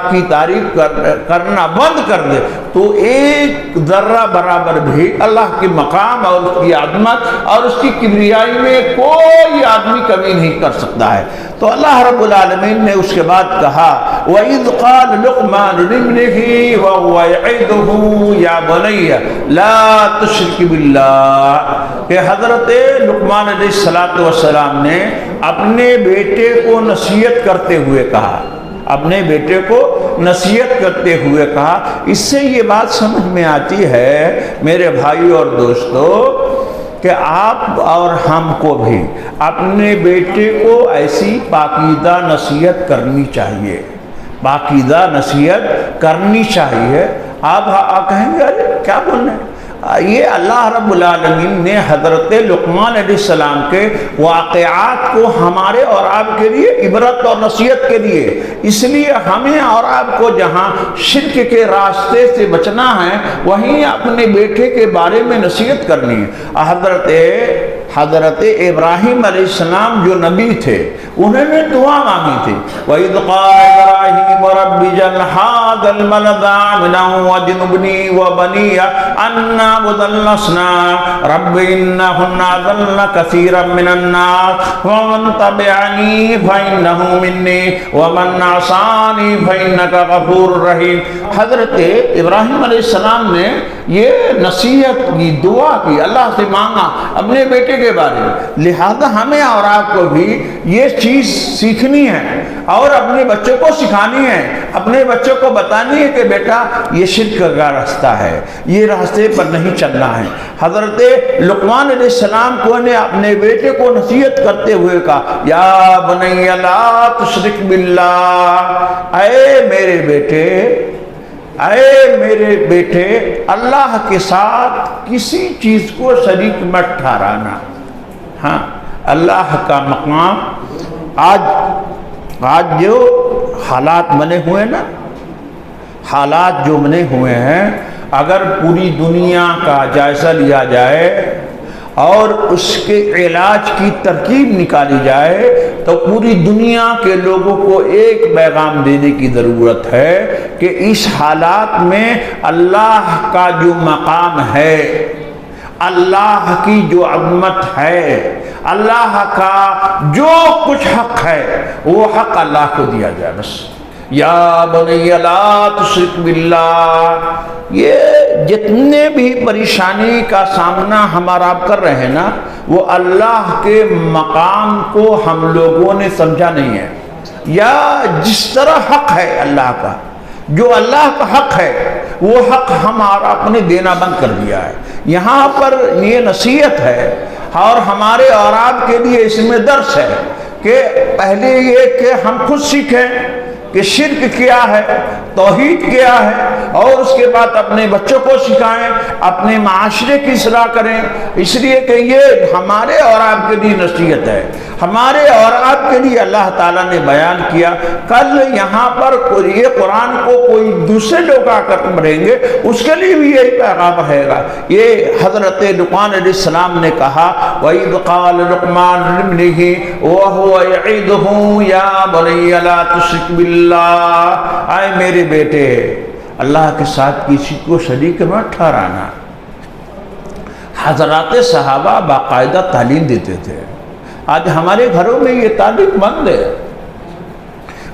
کی تعریف کرنا بند کر دے تو ایک ذرہ برابر بھی اللہ کے مقام اور اس کی عظمت اور اس کی کبریائی میں کوئی آدمی کمی نہیں کر سکتا ہے۔ تو اللہ رب العالمین نے اس کے بعد کہا وَإِذْ قَالَ لُقْمَانُ لِابْنِهِ وَهُوَ يَعِظُهُ يَا بُنَيَّ لَا تُشْرِكْ بِاللَّهِ، کہ حضرت لقمان علیہ السلام نے اپنے بیٹے کو نصیحت کرتے ہوئے کہا، اپنے بیٹے کو نصیحت کرتے ہوئے کہا۔ اس سے یہ بات سمجھ میں آتی ہے میرے بھائیو اور دوستو کہ آپ اور ہم کو بھی اپنے بیٹے کو ایسی پاکیزہ نصیحت کرنی چاہیے، پاکیزہ نصیحت کرنی چاہیے۔ آپ کہیں گے ارے کیا بولنا ہے؟ یہ اللہ رب العالمین نے حضرت لقمان علیہ السلام کے واقعات کو ہمارے اور آپ کے لیے عبرت اور نصیحت کے لیے، اس لیے ہمیں اور آپ کو جہاں شرک کے راستے سے بچنا ہے وہیں اپنے بیٹے کے بارے میں نصیحت کرنی ہے۔ حضرت ابراہیم علیہ السلام جو نبی تھے انہوں نے دعا مانگی تھی، وَإِذْ قَالَ إِبْرَاهِيمُ رَبِّ اجْعَلْ هَٰذَا الْبَلَدَ آمِنًا وَاجْنُبْنِي وَبَنِيَّ أَن نَّعْبُدَ الْأَصْنَامَ رَبِّ إِنَّهُنَّ أَضَلَّنَّ كَثِيرًا مِّنَ النَّاسِ وَمَن تَبِعَنِي فَإِنَّهُ مِنِّي وَمَن عَصَانِي فَإِنَّكَ غَفُورٌ رَّحِيمٌ۔ حضرت ابراہیم علیہ السلام نے یہ نصیحت کی، دعا کی، اللہ سے مانگا اپنے بیٹے کے بارے میں، لہذا ہمیں اور آپ کو بھی یہ چیز سیکھنی ہے اور اپنے بچوں کو سکھانی ہے، اپنے بچوں کو بتانی ہے کہ بیٹا یہ شرک کا راستہ ہے، یہ راستے پر نہیں چلنا ہے۔ حضرت لقمان علیہ السلام کو نے اپنے بیٹے کو نصیحت کرتے ہوئے کہا، یا بنی لا تشرک باللہ، اے میرے بیٹے اللہ کے ساتھ کسی چیز کو شریک مت ٹھہرانا۔ ہاں، اللہ کا مقام آج جو حالات بنے ہوئے نا، حالات جو بنے ہوئے ہیں، اگر پوری دنیا کا جائزہ لیا جائے اور اس کے علاج کی ترکیب نکالی جائے تو پوری دنیا کے لوگوں کو ایک پیغام دینے کی ضرورت ہے کہ اس حالات میں اللہ کا جو مقام ہے، اللہ کی جو عظمت ہے، اللہ کا جو کچھ حق ہے وہ حق اللہ کو دیا جائے۔ بس یا بنی لا تشرک باللہ، یہ جتنے بھی پریشانی کا سامنا ہمارا آپ کر رہے ہیں نا، وہ اللہ کے مقام کو ہم لوگوں نے سمجھا نہیں ہے، یا جس طرح حق ہے اللہ کا، جو اللہ کا حق ہے وہ حق ہمارا اپنے دینا بند کر دیا ہے۔ یہاں پر یہ نصیحت ہے اور ہمارے اور آپ کے لیے اس میں درس ہے کہ پہلے یہ کہ ہم خود سیکھیں کہ شرک کیا ہے، توحید کیا ہے، اور اس کے بعد اپنے بچوں کو سکھائیں، اپنے معاشرے کی اصلاح کریں، اس لیے کہ یہ ہمارے اور آپ کے لیے نصیحت ہے، ہمارے اور آپ کے لیے اللہ تعالیٰ نے بیان کیا۔ کل یہاں پر یہ قرآن کو کوئی دوسرے لوگ آ کر پڑھیں گے، اس کے لیے بھی یہی پیغام رہے گا۔ یہ حضرت لقمان علیہ السلام نے کہا، وَإِذْ قَالَ لُقْمَانُ لِابْنِهِ وَهُوَ يَعِظُهُ يَا بَنِيَّ لَا تُشْرِكْ بِاللَّهِ، اے میرے بیٹے اللہ کے ساتھ کسی کو شریک مت ٹھہرانا۔ حضرات صحابہ باقاعدہ تعلیم دیتے تھے، آج ہمارے گھروں میں یہ تعلیم بند ہے۔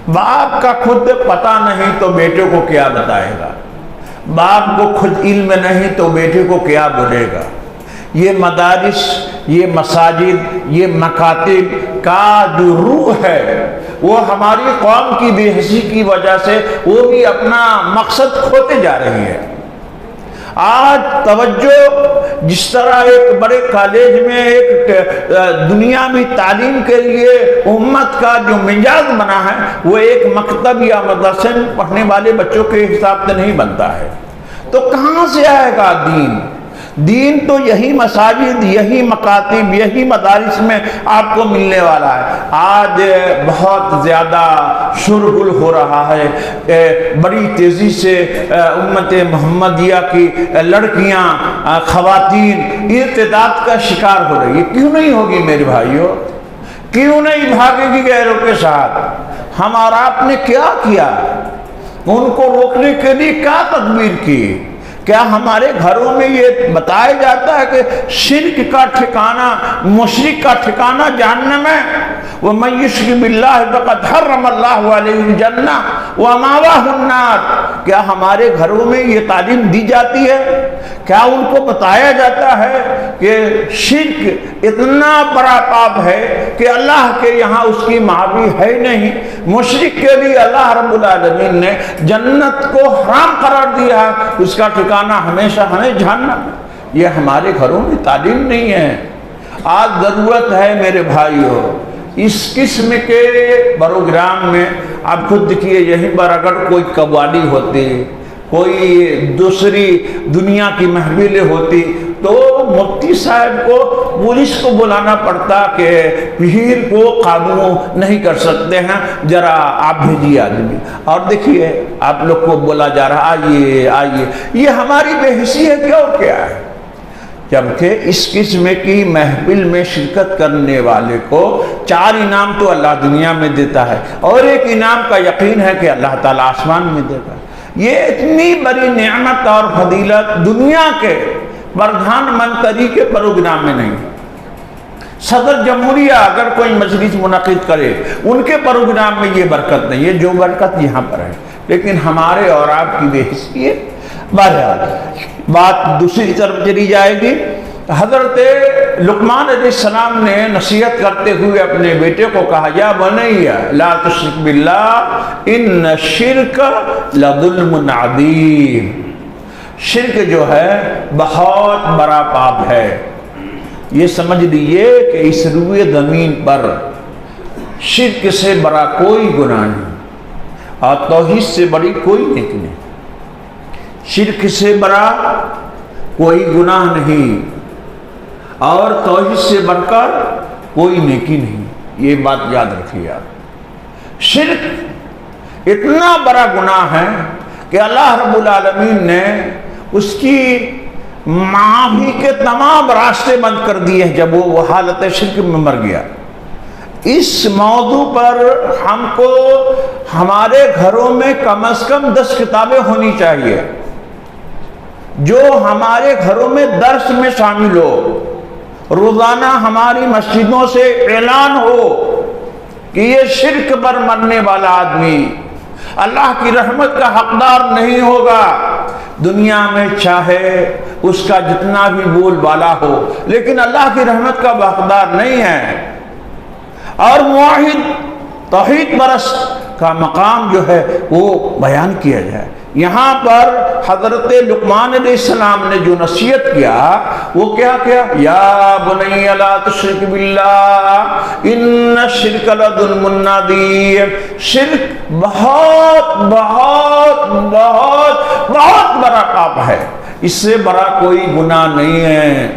باپ کا خود پتہ نہیں تو بیٹے کو کیا بتائے گا، باپ کو خود علم نہیں تو بیٹے کو کیا بولے گا۔ یہ مدارس، یہ مساجد، یہ مکاتب کا جو روح ہے وہ ہماری قوم کی بے حسی کی وجہ سے وہ بھی اپنا مقصد کھوتے جا رہی ہے۔ آج توجہ جس طرح ایک بڑے کالج میں ایک دنیا میں تعلیم کے لیے امت کا جو مزاج بنا ہے وہ ایک مکتب یا مدرسے میں پڑھنے والے بچوں کے حساب سے نہیں بنتا ہے، تو کہاں سے آئے گا دین؟ دین تو یہی مساجد، یہی مکاتب، یہی مدارس میں آپ کو ملنے والا ہے۔ آج بہت زیادہ شورغل ہو رہا ہے، بڑی تیزی سے امت محمدیہ کی لڑکیاں، خواتین ارتداد کا شکار ہو رہی ہے۔ کیوں نہیں ہوگی میرے بھائیوں؟ کیوں نہیں بھاگے گی غیروں کے ساتھ؟ ہم اور آپ نے کیا کیا؟ ان کو روکنے کے لیے کیا تدبیر کی؟ کیا ہمارے گھروں میں یہ بتایا جاتا ہے کہ شرک کا ٹھکانہ، مشرک کا ٹھکانہ جہنم ہے؟ وَمَن يُشْرِكْ بِاللَّهِ فَقَدْ حَرَّمَ اللَّهُ عَلَيْهِ الْجَنَّةَ وَمَأْوَاهُ النَّارُ، کیا ہمارے گھروں میں یہ تعلیم دی جاتی ہے؟ کیا ان کو بتایا جاتا ہے کہ شرک اتنا بڑا پاپ ہے کہ اللہ کے یہاں اس کی معافی ہے نہیں؟ مشرک کے لیے اللہ رب العالمین نے جنت کو حرام قرار دیا ہے، اس کا ٹھکانہ ہمیشہ ہمیں جہنم۔ یہ ہمارے گھروں میں تعلیم نہیں ہے۔ آج ضرورت ہے میرے بھائیوں اس قسم کے پروگرام میں۔ آپ خود دیکھیے یہیں پر اگر کوئی قوالی ہوتی، کوئی دوسری دنیا کی محفلیں ہوتی تو مفتی صاحب کو پولیس کو بلانا پڑتا کہ پیر کو قابو نہیں کر سکتے ہیں، ذرا آپ بھیجیے آدمی۔ اور دیکھیے آپ لوگ کو بولا جا رہا آئیے آئیے، یہ ہماری بے حیثیت کیا اور کیا ہے؟ جبکہ اس قسم کی محفل میں شرکت کرنے والے کو 4 انعام تو اللہ دنیا میں دیتا ہے، اور ایک انعام کا یقین ہے کہ اللہ تعالیٰ آسمان میں دیتا ہے۔ یہ اتنی بڑی نعمت اور فضیلت دنیا کے پردھان منتری کے پروگرام میں نہیں۔ صدر جمہوریہ اگر کوئی مجلس منعقد کرے ان کے پروگرام میں یہ برکت نہیں ہے جو برکت یہاں پر ہے، لیکن ہمارے اور آپ کی بے حیثیت۔ بہرحال بات دوسری طرف چلی جائے گی۔ حضرت لقمان علیہ السلام نے نصیحت کرتے ہوئے اپنے بیٹے کو کہا یا بنی لا تشرک باللہ ان الشرک لظلم عظیم۔ شرک جو ہے بہت بڑا پاپ ہے۔ یہ سمجھ لیجئے کہ اس روئے زمین پر شرک سے بڑا کوئی گناہ نہیں اور توحید سے بڑی کوئی نیکی نہیں۔ شرک سے بڑا کوئی گناہ نہیں اور توحید سے بڑھ کر کوئی نیکی نہیں، یہ بات یاد رکھیے آپ۔ شرک اتنا بڑا گناہ ہے کہ اللہ رب العالمین نے اس کی معافی کے تمام راستے بند کر دیے ہیں جب وہ حالت شرک میں مر گیا۔ اس موضوع پر ہم کو ہمارے گھروں میں کم از کم 10 کتابیں ہونی چاہیے جو ہمارے گھروں میں درس میں شامل ہو، روزانہ ہماری مسجدوں سے اعلان ہو کہ یہ شرک پر مرنے والا آدمی اللہ کی رحمت کا حقدار نہیں ہوگا۔ دنیا میں چاہے اس کا جتنا بھی بول بالا ہو لیکن اللہ کی رحمت کا حقدار نہیں ہے۔ اور موحد توحید پرست کا مقام جو ہے وہ بیان کیا جائے۔ یہاں پر حضرت لقمان علیہ السلام نے جو نصیحت کیا وہ کیا کیا؟ یا بنی لا تشرک باللہ ان الشرک لظلم عظیم۔ شرک بہت بہت بہت بہت بڑا پاپ ہے، اس سے بڑا کوئی گناہ نہیں ہے،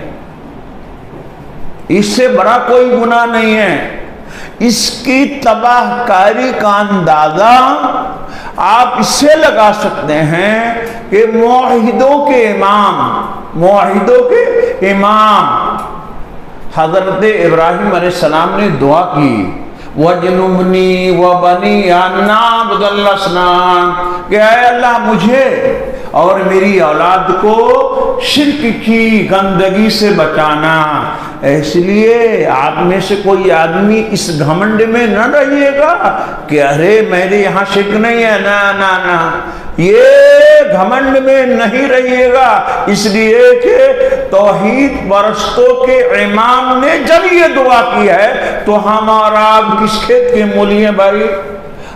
اس سے بڑا کوئی گناہ نہیں ہے۔ اس کی تباہ کاری کا اندازہ آپ اس سے لگا سکتے ہیں کہ موحدوں کے امام حضرت ابراہیم علیہ السلام نے دعا کی وَجْنُبْنِي وَبَنِيَ أَن نَعْبُدَ الْأَصْنَامَ کہ اے اللہ مجھے اور میری اولاد کو شرک کی گندگی سے بچانا۔ اس لیے آپ میں سے کوئی آدمی اس گھمنڈ میں نہ رہیے گا کہ ارے میرے یہاں شرک نہیں ہے، نا نا نا، یہ گھمنڈ میں نہیں رہیے گا، اس لیے کہ توحید پرستوں کے امام نے جب یہ دعا کی ہے تو ہمارا کس کھیت کے مولی ہیں بھائی؟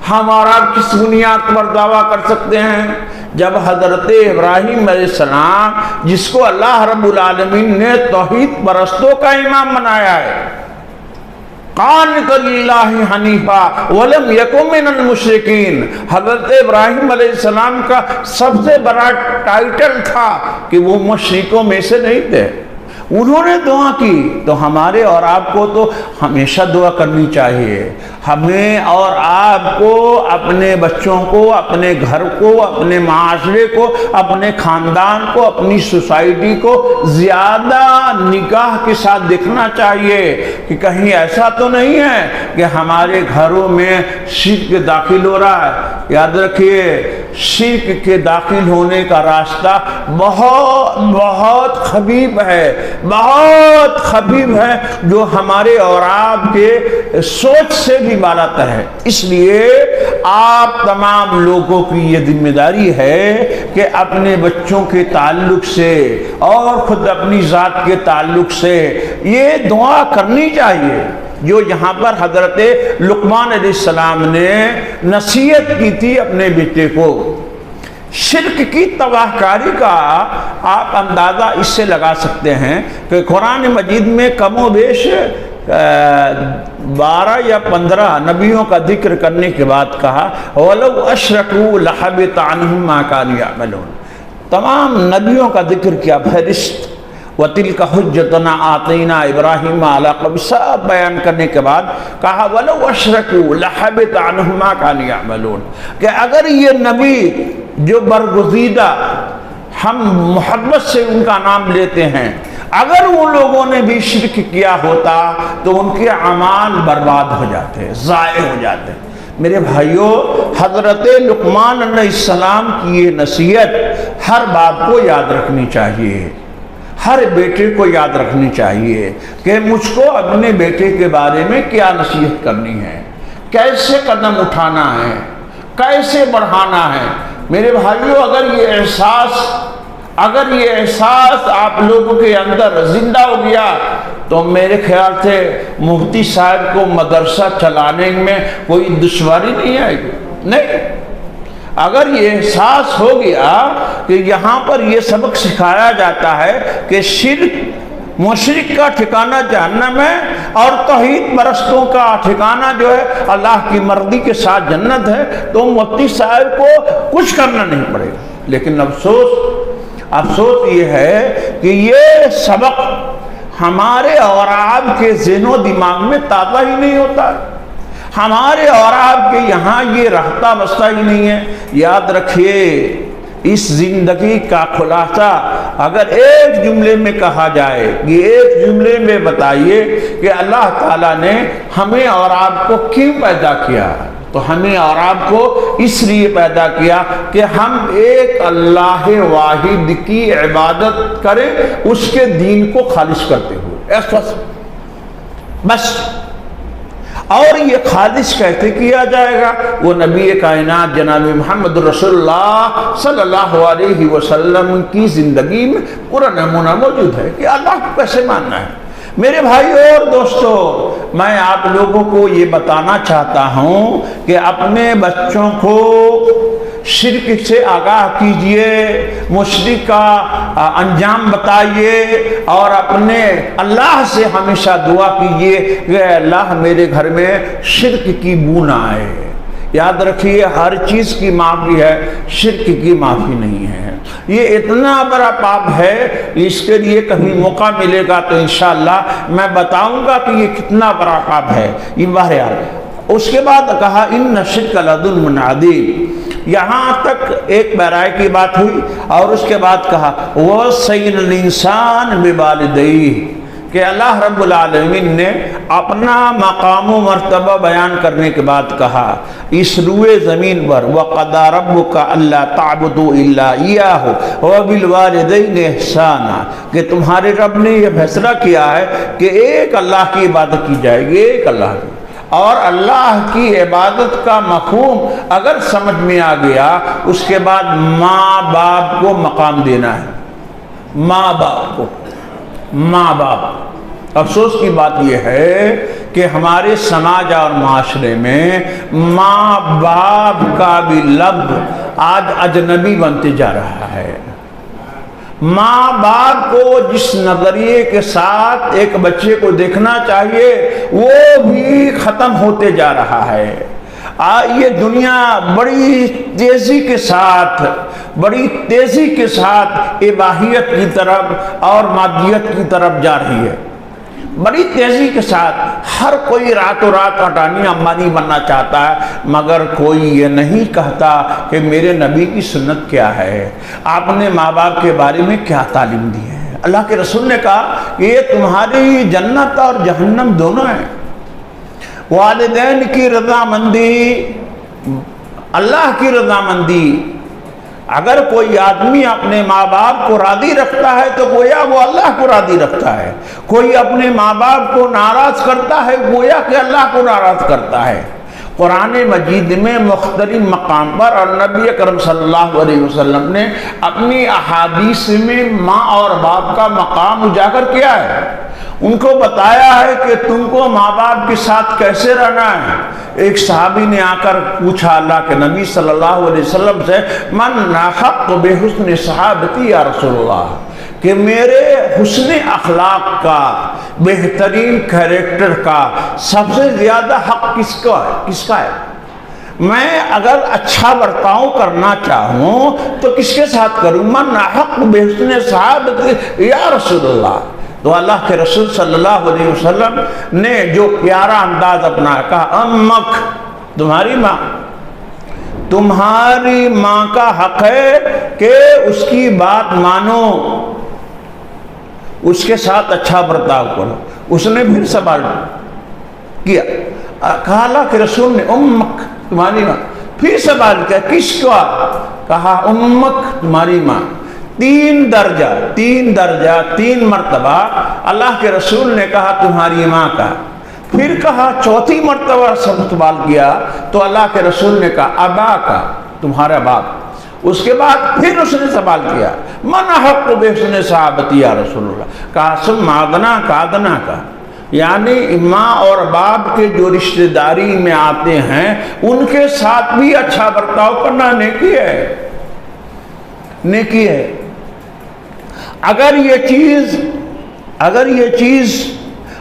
ہمارا کس بنیاد پر دعویٰ کر سکتے ہیں؟ جب حضرت ابراہیم علیہ السلام جس کو اللہ رب العالمین نے توحید پرستوں کا امام بنایا ہے، قانتا للہ حنیفا ولم یکن من المشرکین، حضرت ابراہیم علیہ السلام کا سب سے بڑا ٹائٹل تھا کہ وہ مشرکوں میں سے نہیں تھے۔ انہوں نے دعا کی تو ہمارے اور آپ کو تو ہمیشہ دعا کرنی چاہیے۔ ہمیں اور آپ کو اپنے بچوں کو، اپنے گھر کو، اپنے معاشرے کو، اپنے خاندان کو، اپنی سوسائٹی کو زیادہ نگاہ کے ساتھ دیکھنا چاہیے کہ کہیں ایسا تو نہیں ہے کہ ہمارے گھروں میں شرک داخل ہو رہا ہے۔ یاد رکھیے شرک کے داخل ہونے کا راستہ بہت بہت خفیف ہے، بہت خفیف ہے، جو ہمارے اور آپ کے سوچ سے بھی بالا تر ہے۔ اس لیے آپ تمام لوگوں کی یہ ذمہ داری ہے کہ اپنے بچوں کے تعلق سے اور خود اپنی ذات کے تعلق سے یہ دعا کرنی چاہیے جو یہاں پر حضرت لقمان علیہ السلام نے نصیحت کی تھی اپنے بیٹے کو۔ شرک کی تباہ کاری کا آپ اندازہ اس سے لگا سکتے ہیں کہ قرآن مجید میں کم و بیش 12 یا 15 نبیوں کا ذکر کرنے کے بعد کہا وَلَوْ أَشْرَكُوا لَحَبِطَ عَنْهُمْ مَا كَانُوا يَعْمَلُونَ۔ تمام نبیوں کا ذکر کیا، فہرست وَتِلْكَ حُجَّتُنَا آتَيْنَا إِبْرَاهِيمَ عَلَىٰ قَوْمِهِ سب بیان کرنے کے بعد کہا وَلَوْ أَشْرَكُوا لَحَبِطَ عَنْهُمْ مَا كَانُوا يَعْمَلُونَ، کہ اگر یہ نبی جو برگزیدہ ہم محبت سے ان کا نام لیتے ہیں، اگر وہ لوگوں نے بھی شرک کیا ہوتا تو ان کے اعمال برباد ہو جاتے، ضائع ہو جاتے۔ میرے بھائیوں، حضرت لقمان علیہ السلام کی یہ نصیحت ہر باپ کو یاد رکھنی چاہیے، ہر بیٹے کو یاد رکھنی چاہیے کہ مجھ کو اپنے بیٹے کے بارے میں کیا نصیحت کرنی ہے، کیسے قدم اٹھانا ہے، کیسے بڑھانا ہے۔ میرے بھائیوں، اگر یہ احساس آپ لوگوں کے اندر زندہ ہو گیا تو میرے خیال سے مفتی صاحب کو مدرسہ چلانے میں کوئی دشواری نہیں آئے گی۔ نہیں، اگر یہ احساس ہو گیا کہ یہاں پر یہ سبق سکھایا جاتا ہے کہ مشرک کا ٹھکانہ جہنم ہے اور توحید پرستوں کا ٹھکانہ جو ہے اللہ کی مرضی کے ساتھ جنت ہے، تو مفتی صاحب کو کچھ کرنا نہیں پڑے گا۔ لیکن افسوس یہ ہے کہ یہ سبق ہمارے اور آپ کے ذہن و دماغ میں تازہ ہی نہیں ہوتا، ہمارے اور آپ کے یہاں یہ رہتا بستا ہی نہیں ہے۔ یاد رکھیے، اس زندگی کا خلاصہ اگر ایک جملے میں کہا جائے، یہ ایک جملے میں بتائیے کہ اللہ تعالیٰ نے ہمیں اور آپ کو کیوں پیدا کیا؟ تو ہمیں اور آپ کو اس لیے پیدا کیا کہ ہم ایک اللہ واحد کی عبادت کریں، اس کے دین کو خالص کرتے ہوئے، بس۔ اور یہ خالص کیسے کیا جائے گا؟ وہ نبی کائنات جناب محمد رسول اللہ صلی اللہ علیہ وسلم کی زندگی میں پورا نمونہ موجود ہے کہ اللہ کو کیسے ماننا ہے۔ میرے بھائیوں اور دوستو، میں آپ لوگوں کو یہ بتانا چاہتا ہوں کہ اپنے بچوں کو شرک سے آگاہ کیجئے، مشرک کا انجام بتائیے، اور اپنے اللہ سے ہمیشہ دعا کیجئے کہ اللہ میرے گھر میں شرک کی بو نہ آئے۔ یاد رکھیے، ہر چیز کی معافی ہے، شرک کی معافی نہیں ہے۔ یہ اتنا بڑا پاپ ہے، اس کے لیے کبھی موقع ملے گا تو انشاءاللہ میں بتاؤں گا کہ یہ کتنا بڑا پاپ ہے۔ یہ بہرحال اس کے بعد کہا ان شرک لظلم عظیم، یہاں تک ایک برائے کی بات ہوئی، اور اس کے بعد کہا وَوَصَّيْنَا الْإِنسَانَ بِوَالِدَيْهِ، کہ اللہ رب العالمین نے اپنا مقام و مرتبہ بیان کرنے کے بعد کہا اس روئے زمین پر وَقَضَىٰ رَبُّكَ أَلَّا تَعْبُدُوا إِلَّا إِيَّاهُ وَبِالْوَالِدَيْنِ إِحْسَانًا، کہ تمہارے رب نے یہ فیصلہ کیا ہے کہ ایک اللہ کی عبادت کی جائے گی، ایک اللہ کی، اور اللہ کی عبادت کا مفہوم اگر سمجھ میں آ گیا، اس کے بعد ماں باپ کو مقام دینا ہے، ماں باپ کو، ماں باپ۔ افسوس کی بات یہ ہے کہ ہمارے سماج اور معاشرے میں ماں باپ کا بھی لفظ آج اجنبی بنتے جا رہا ہے۔ ماں باپ کو جس نظریے کے ساتھ ایک بچے کو دیکھنا چاہیے وہ بھی ختم ہوتے جا رہا ہے۔ یہ دنیا بڑی تیزی کے ساتھ اباحیت کی طرف اور مادیت کی طرف جا رہی ہے، بڑی تیزی کے ساتھ۔ ہر کوئی راتوں رات اٹانی امبانی بننا چاہتا ہے، مگر کوئی یہ نہیں کہتا کہ میرے نبی کی سنت کیا ہے، آپ نے ماں باپ کے بارے میں کیا تعلیم دی ہے۔ اللہ کے رسول نے کہا کہ یہ تمہاری جنت اور جہنم دونوں ہیں۔ والدین کی رضامندی، اللہ کی رضامندی اگر کوئی آدمی اپنے ماں باپ کو راضی رکھتا ہے تو گویا وہ اللہ کو راضی رکھتا ہے، کوئی اپنے ماں باپ کو ناراض کرتا ہے گویا کہ اللہ کو ناراض کرتا ہے۔ قرآن مجید میں مختلف مقام پر اور نبی اکرم صلی اللہ علیہ وسلم نے اپنی احادیث میں ماں اور باپ کا مقام اجاگر کیا ہے، ان کو بتایا ہے کہ تم کو ماں باپ کے ساتھ کیسے رہنا ہے۔ ایک صحابی نے آ کر پوچھا اللہ کے نبی صلی اللہ علیہ وسلم سے، من احق بحسن صحابتی یا رسول اللہ، کہ میرے حسن اخلاق کا، بہترین کریکٹر کا سب سے زیادہ حق کس کا ہے؟ میں اگر اچھا برتاؤ کرنا چاہوں تو کس کے ساتھ کروں؟ من احق بحسن صحابتی یا رسول اللہ۔ تو اللہ کے رسول صلی اللہ علیہ وسلم نے جو پیارا انداز اپنا کہا، امک، تمہاری ماں کا حق ہے کہ اس کی بات مانو، اس کے ساتھ اچھا برتاؤ کرو۔ اس نے پھر سوال کیا، کہا اللہ کے رسول نے امک، تمہاری ماں۔ پھر سوال کیا، کس کا؟ کہا امک، تمہاری ماں۔ تین درجہ، تین مرتبہ اللہ کے رسول نے کہا تمہاری ماں کا۔ پھر کہا چوتھی مرتبہ سوال کیا تو اللہ کے رسول نے کہا ابا کا، تمہارا باپ۔ اس کے بعد پھر اس نے سوال کیا، من حق بحسن صحابتی یا رسول اللہ، کہا ثم ادنا کا، ادنا کا، یعنی ماں اور باپ کے جو رشتہ داری میں آتے ہیں ان کے ساتھ بھی اچھا برتاؤ کرنا نیکی ہے۔ اگر یہ چیز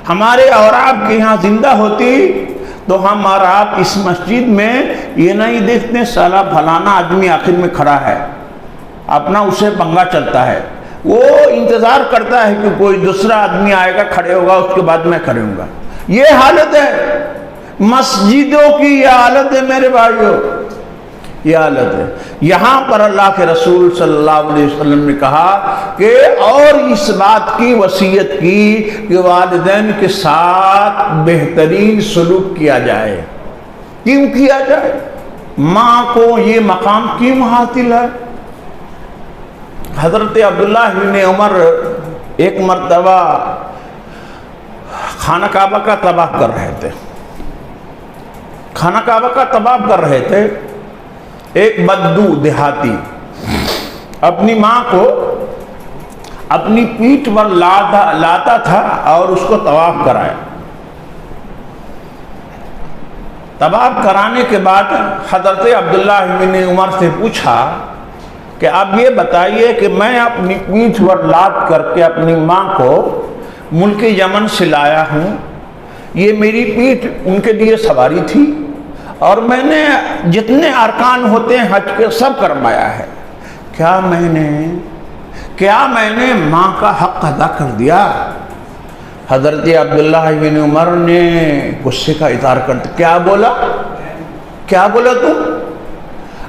ہمارے اور آپ کے یہاں زندہ ہوتی تو ہم اور آپ اس مسجد میں یہ نہیں دیکھتے سالہ فلانا آدمی آخر میں کھڑا ہے، اپنا اسے پنگا چلتا ہے، وہ انتظار کرتا ہے کہ کوئی دوسرا آدمی آئے گا، کھڑے ہوگا، اس کے بعد میں کھڑے ہوں گا۔ یہ حالت ہے مسجدوں کی، یہ حالت ہے میرے بھائیوں، یہ حالت ہے۔ یہاں پر اللہ کے رسول صلی اللہ علیہ وسلم نے کہا کہ اور اس بات کی وصیت کی کہ والدین کے ساتھ بہترین سلوک کیا جائے۔ کیوں کیا جائے؟ ماں کو یہ مقام کیوں حاصل ہے؟ حضرت عبداللہ بن عمر ایک مرتبہ خانہ کعبہ کا طواف کر رہے تھے، ایک بدو دیہاتی اپنی ماں کو اپنی پیٹھ پر لاتا تھا اور اس کو طواف کرایا۔ طواف کرانے کے بعد حضرت عبداللہ بن عمر سے پوچھا کہ اب یہ بتائیے کہ میں اپنی پیٹھ پر لاد کر کے اپنی ماں کو ملک یمن سے لایا ہوں، یہ میری پیٹھ ان کے لیے سواری تھی اور میں نے جتنے ارکان ہوتے ہیں حج کے سب کروایا ہے، کیا میں نے ماں کا حق ادا کر دیا؟ حضرت عبداللہ بن عمر نے غصے کا اظہار کرتے کیا بولا تم؟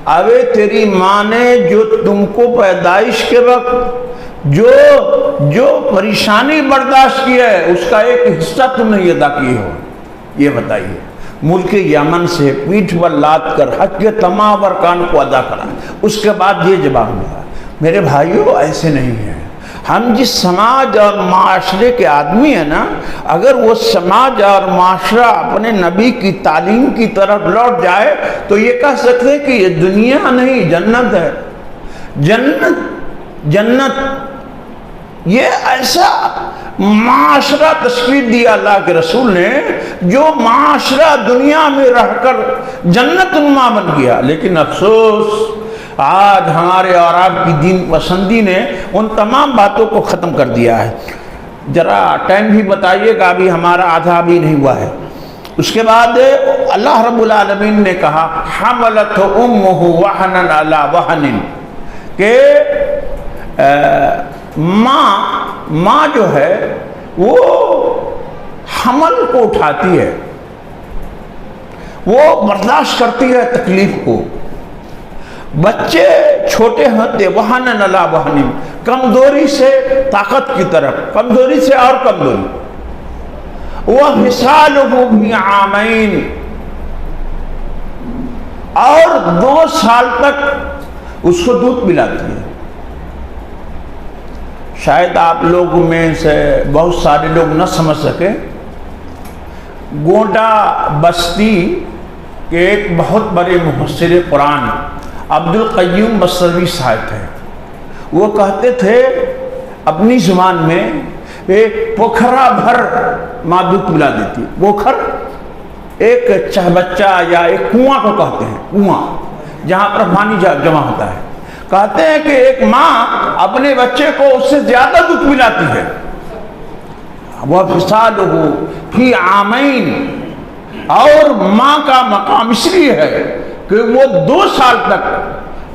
ابے تیری ماں نے جو تم کو پیدائش کے وقت جو پریشانی برداشت کی ہے اس کا ایک حصہ تم نے ادا کی ہو، یہ بتائیے۔ ملک یمن سے پیٹھ پر لاد کر حج کے تمام ارکان کو ادا کرا، اس کے بعد یہ جواب ملا۔ میرے بھائیوں ایسے نہیں ہے، ہم جس سماج اور معاشرے کے آدمی ہیں نا، اگر وہ سماج اور معاشرہ اپنے نبی کی تعلیم کی طرف لوٹ جائے تو یہ کہہ سکتے ہیں کہ یہ دنیا نہیں جنت ہے۔ جنت یہ ایسا معاشرہ تشکیل دیا اللہ کے رسول نے جو معاشرہ دنیا میں رہ کر جنت نما بن گیا۔ لیکن افسوس آج ہمارے اور آپ کی دین پسندی نے ان تمام باتوں کو ختم کر دیا ہے۔ ذرا ٹائم بھی بتائیے گا، ابھی ہمارا آدھا بھی نہیں ہوا ہے۔ اس کے بعد اللہ رب العالمین نے کہا حملت امہ وہنا علی وہن، کہ ماں جو ہے وہ حمل کو اٹھاتی ہے، وہ برداشت کرتی ہے تکلیف کو۔ بچے چھوٹے ہوتے وہن علی وہن، کمزوری سے طاقت کی طرف، کمزوری سے اور کمزوری۔ وَفِصَالُهُ فِي عَامَيْنِ، اور 2 سال تک اس کو دودھ پلاتی ہے. شاید آپ لوگ میں سے بہت سارے لوگ نہ سمجھ سکے، گونڈا بستی کے ایک بہت بڑے مفسر قرآن عبدالقیوم بصری صاحب تھے. وہ کہتے تھے اپنی زبان میں ایک پوکھرا بھر ماں دودھ پلا دیتی ہے. پوکھر ایک بچہ یا ایک کنواں کو کہتے ہیں، کنواں جہاں پر پانی جمع ہوتا ہے. کہتے ہیں کہ ایک ماں اپنے بچے کو اس سے زیادہ دودھ پلاتی ہے. وَفِصَالُهُ فِي عَامَيْنِ، اور ماں کا مقام اس لیے ہے کہ وہ 2 سال تک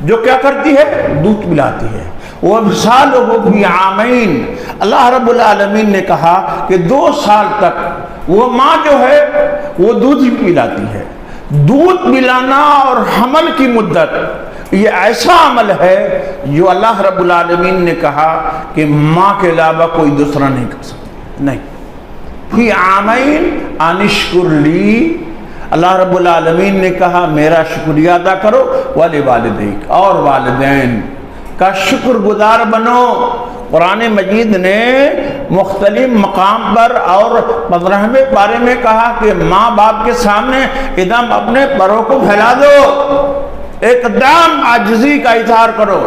جو کیا کرتی ہے؟ دودھ پلاتی ہے. وَفِصَالُهُ فِي عَامَيْنِ، اللہ رب العالمین نے کہا کہ 2 سال تک وہ ماں جو ہے وہ دودھ ہی پلاتی ہے. دودھ پلانا اور حمل کی مدت یہ ایسا عمل ہے جو اللہ رب العالمین نے کہا کہ ماں کے علاوہ کوئی دوسرا نہیں کر سکتا. نہیں. فی عامین انشکر لی، اللہ رب العالمین نے کہا میرا شکریہ ادا کرو، ولوالدیک، اور والدین کا شکر گزار بنو. قرآن مجید نے مختلف مقام پر اور 15ویں پارے میں کہا کہ ماں باپ کے سامنے ایک دم اپنے پروں کو پھیلا دو، ایک دم عاجزی کا اظہار کرو،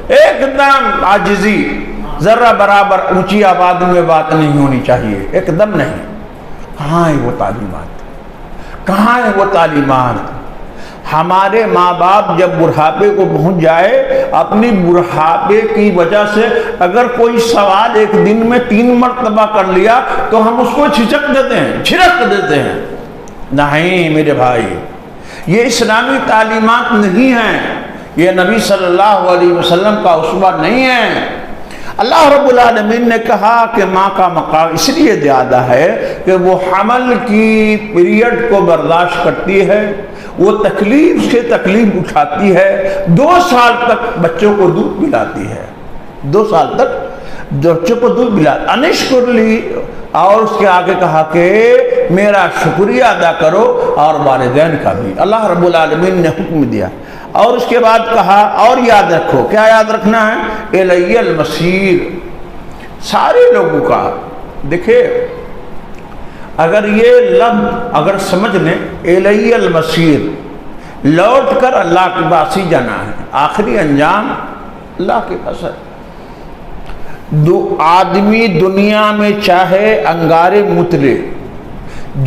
ایک دم عاجزی، ذرہ برابر اونچی آواز میں بات نہیں ہونی چاہیے، ایک دم نہیں. کہاں ہے وہ تعلیمات؟ کہاں ہے وہ تعلیمات؟ ہمارے ماں باپ جب بڑھاپے کو پہنچ جائے، اپنی بڑھاپے کی وجہ سے اگر کوئی سوال ایک دن میں 3 مرتبہ کر لیا تو ہم اس کو چھچک دیتے ہیں، چھڑک دیتے ہیں. نہیں میرے بھائی، یہ اسلامی تعلیمات نہیں ہیں، یہ نبی صلی اللہ علیہ وسلم کا اسوہ نہیں ہے. اللہ رب العالمین نے کہا کہ ماں کا مقام اس لیے زیادہ ہے کہ وہ حمل کی پیریڈ کو برداشت کرتی ہے، وہ تکلیف سے تکلیف اٹھاتی ہے، 2 سال تک بچوں کو دودھ پلاتی ہے، 2 سال تک بچوں کو دودھ پلاتی. انشکر لی، اور اس کے آگے کہا کہ میرا شکریہ ادا کرو، اور والدین کا بھی اللہ رب العالمین نے حکم دیا. اور اس کے بعد کہا اور یاد رکھو، کیا یاد رکھنا ہے؟ الی المصیر، سارے لوگوں کا. دیکھیں اگر یہ لفظ اگر سمجھ لیں، الی المصیر، لوٹ کر اللہ کے پاس ہی جانا ہے، آخری انجام اللہ کے پاس ہے. آدمی دنیا میں چاہے انگارے متلے،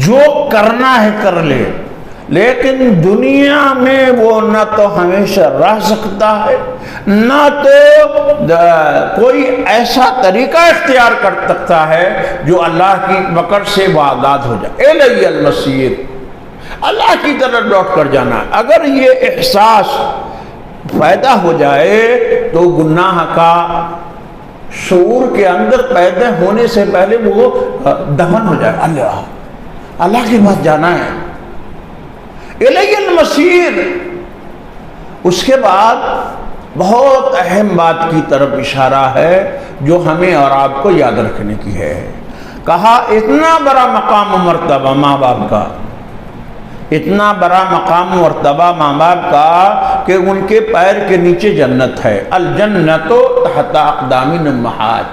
جو کرنا ہے کر لے، لیکن دنیا میں وہ نہ تو ہمیشہ رہ سکتا ہے، نہ تو کوئی ایسا طریقہ اختیار کر سکتا ہے جو اللہ کی پکڑ سے وہ آزاد ہو جائے. الی المصیر، اللہ کی طرف لوٹ کر جانا. اگر یہ احساس پیدا ہو جائے تو گناہ کا شعور کے اندر پیدا ہونے سے پہلے وہ دفن ہو جائے. اللہ کے پاس جانا ہے، الی المصیر. اس کے بعد بہت اہم بات کی طرف اشارہ ہے جو ہمیں اور آپ کو یاد رکھنے کی ہے. کہا اتنا بڑا مقام و مرتبہ ماں باپ کا، اتنا بڑا مقام و مرتبہ ماں باپ کا کہ ان کے پیر کے نیچے جنت ہے. الجنت تحت اقدام الامہات.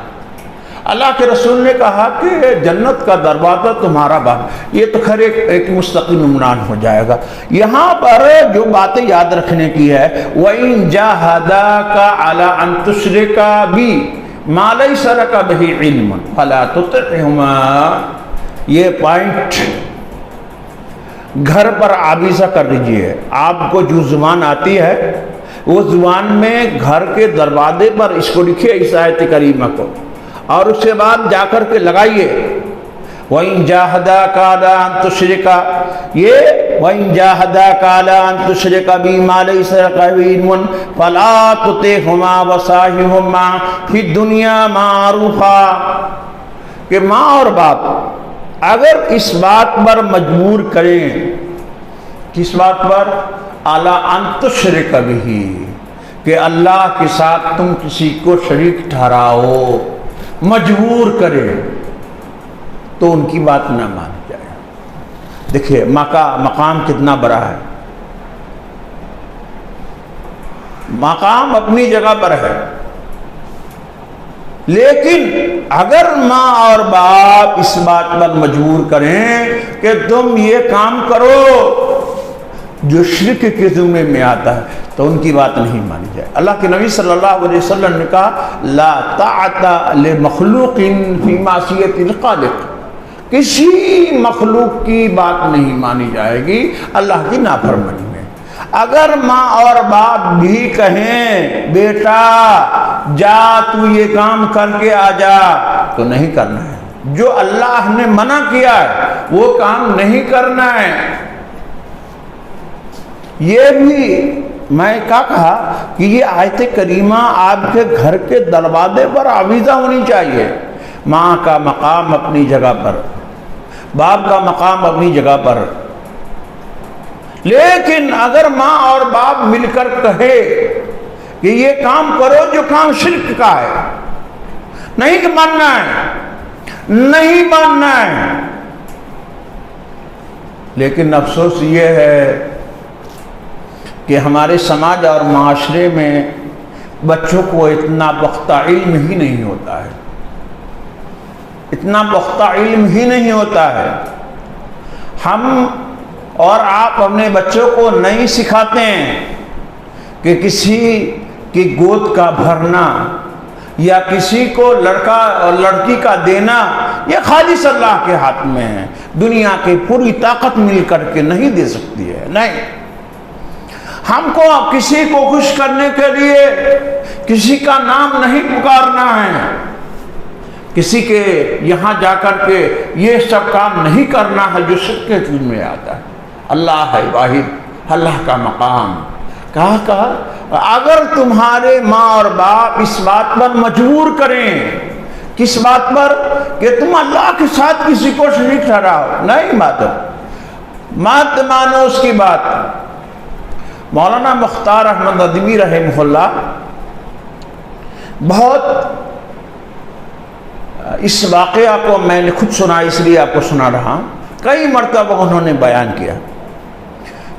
اللہ کے رسول نے کہا کہ جنت کا دروازہ تمہارا باپ. یہ تو خیر ایک مستقل عنوان ہو جائے گا. یہاں پر جو باتیں یاد رکھنے کی ہے، وَإِن جَاهَدَاكَ عَلَىٰ أَن تُشْرِكَ بِي مَا لَيْسَ لَكَ بِهِ عِلْمٌ فَلَا تُطِعْهُمَا. یہ پوائنٹ گھر پر آویزہ کر لیجئے. آپ کو جو زبان آتی ہے وہ زبان میں گھر کے دروازے پر اس کو لکھیے، اس آیت کریمہ کو، اور اس کے بعد جا کر کے لگائیے وَإِن جَاهَدَاكَ عَلَىٰ أَن تُشْرِكَ. یہ وَإِن جَاهَدَاكَ عَلَىٰ أَن تُشْرِكَ بِي مَا لَيْسَ لَكَ بِهِ عِلْمٌ فَلَا تُطِعْهُمَا وَصَاحِبْهُمَا فِي الدُّنْيَا مَعْرُوفًا. کہ ماں اور باپ اگر اس بات پر مجبور کریں، کس بات پر؟ عَلَىٰ أَن تُشْرِكَ بِهِ، کہ اللہ کے ساتھ تم کسی کو شریک ٹھہراؤ، مجبور کرے، تو ان کی بات نہ مانی جائے. دیکھیے ماں کا مقام کتنا بڑا ہے. مقام اپنی جگہ پر ہے، لیکن اگر ماں اور باپ اس بات پر مجبور کریں کہ تم یہ کام کرو جو شرک کے ذمے میں آتا ہے، تو ان کی بات نہیں مانی جائے۔ اللہ کے نبی صلی اللہ علیہ وسلم نے کہا لا طاعت لمخلوق فی معصیت الخالق، کسی مخلوق کی بات نہیں مانی جائے گی اللہ کی نافرمانی میں۔ اگر ماں اور باپ بھی کہیں بیٹا جا تو یہ کام کر کے آ جا، تو نہیں کرنا ہے۔ جو اللہ نے منع کیا ہے وہ کام نہیں کرنا ہے۔ یہ بھی میں کہا کہ یہ آیت کریمہ آپ کے گھر کے دروازے پر آویزہ ہونی چاہیے۔ ماں کا مقام اپنی جگہ پر، باپ کا مقام اپنی جگہ پر، لیکن اگر ماں اور باپ مل کر کہے کہ یہ کام کرو جو کام شرک کا ہے، نہیں ماننا ہے، نہیں ماننا ہے۔ لیکن افسوس یہ ہے کہ ہمارے سماج اور معاشرے میں بچوں کو اتنا پختہ علم ہی نہیں ہوتا ہے، اتنا پختہ علم ہی نہیں ہوتا ہے۔ ہم اور آپ اپنے بچوں کو نہیں سکھاتے ہیں کہ کسی کی گود کا بھرنا یا کسی کو لڑکا اور لڑکی کا دینا یہ خالص اللہ کے ہاتھ میں ہے، دنیا کی پوری طاقت مل کر کے نہیں دے سکتی ہے۔ نہیں، ہم کو کسی کو خوش کرنے کے لیے کسی کا نام نہیں پکارنا ہے، کسی کے یہاں جا کر کے یہ سب کام نہیں کرنا ہے جو شرک کے ذمے میں آتا ہے۔ اللہ ہے واحد، اللہ کا مقام۔ کہا اگر تمہارے ماں اور باپ اس بات پر مجبور کریں، کس بات پر؟ کہ تم اللہ کے ساتھ کسی کو شریک ٹھہراؤ، نہیں مات مانو اس کی بات۔ مولانا مختار احمد ندوی رحمہ اللہ بہت، اس واقعہ کو میں نے خود سنا اس لیے آپ کو سنا رہا ہوں، کئی مرتبہ انہوں نے بیان کیا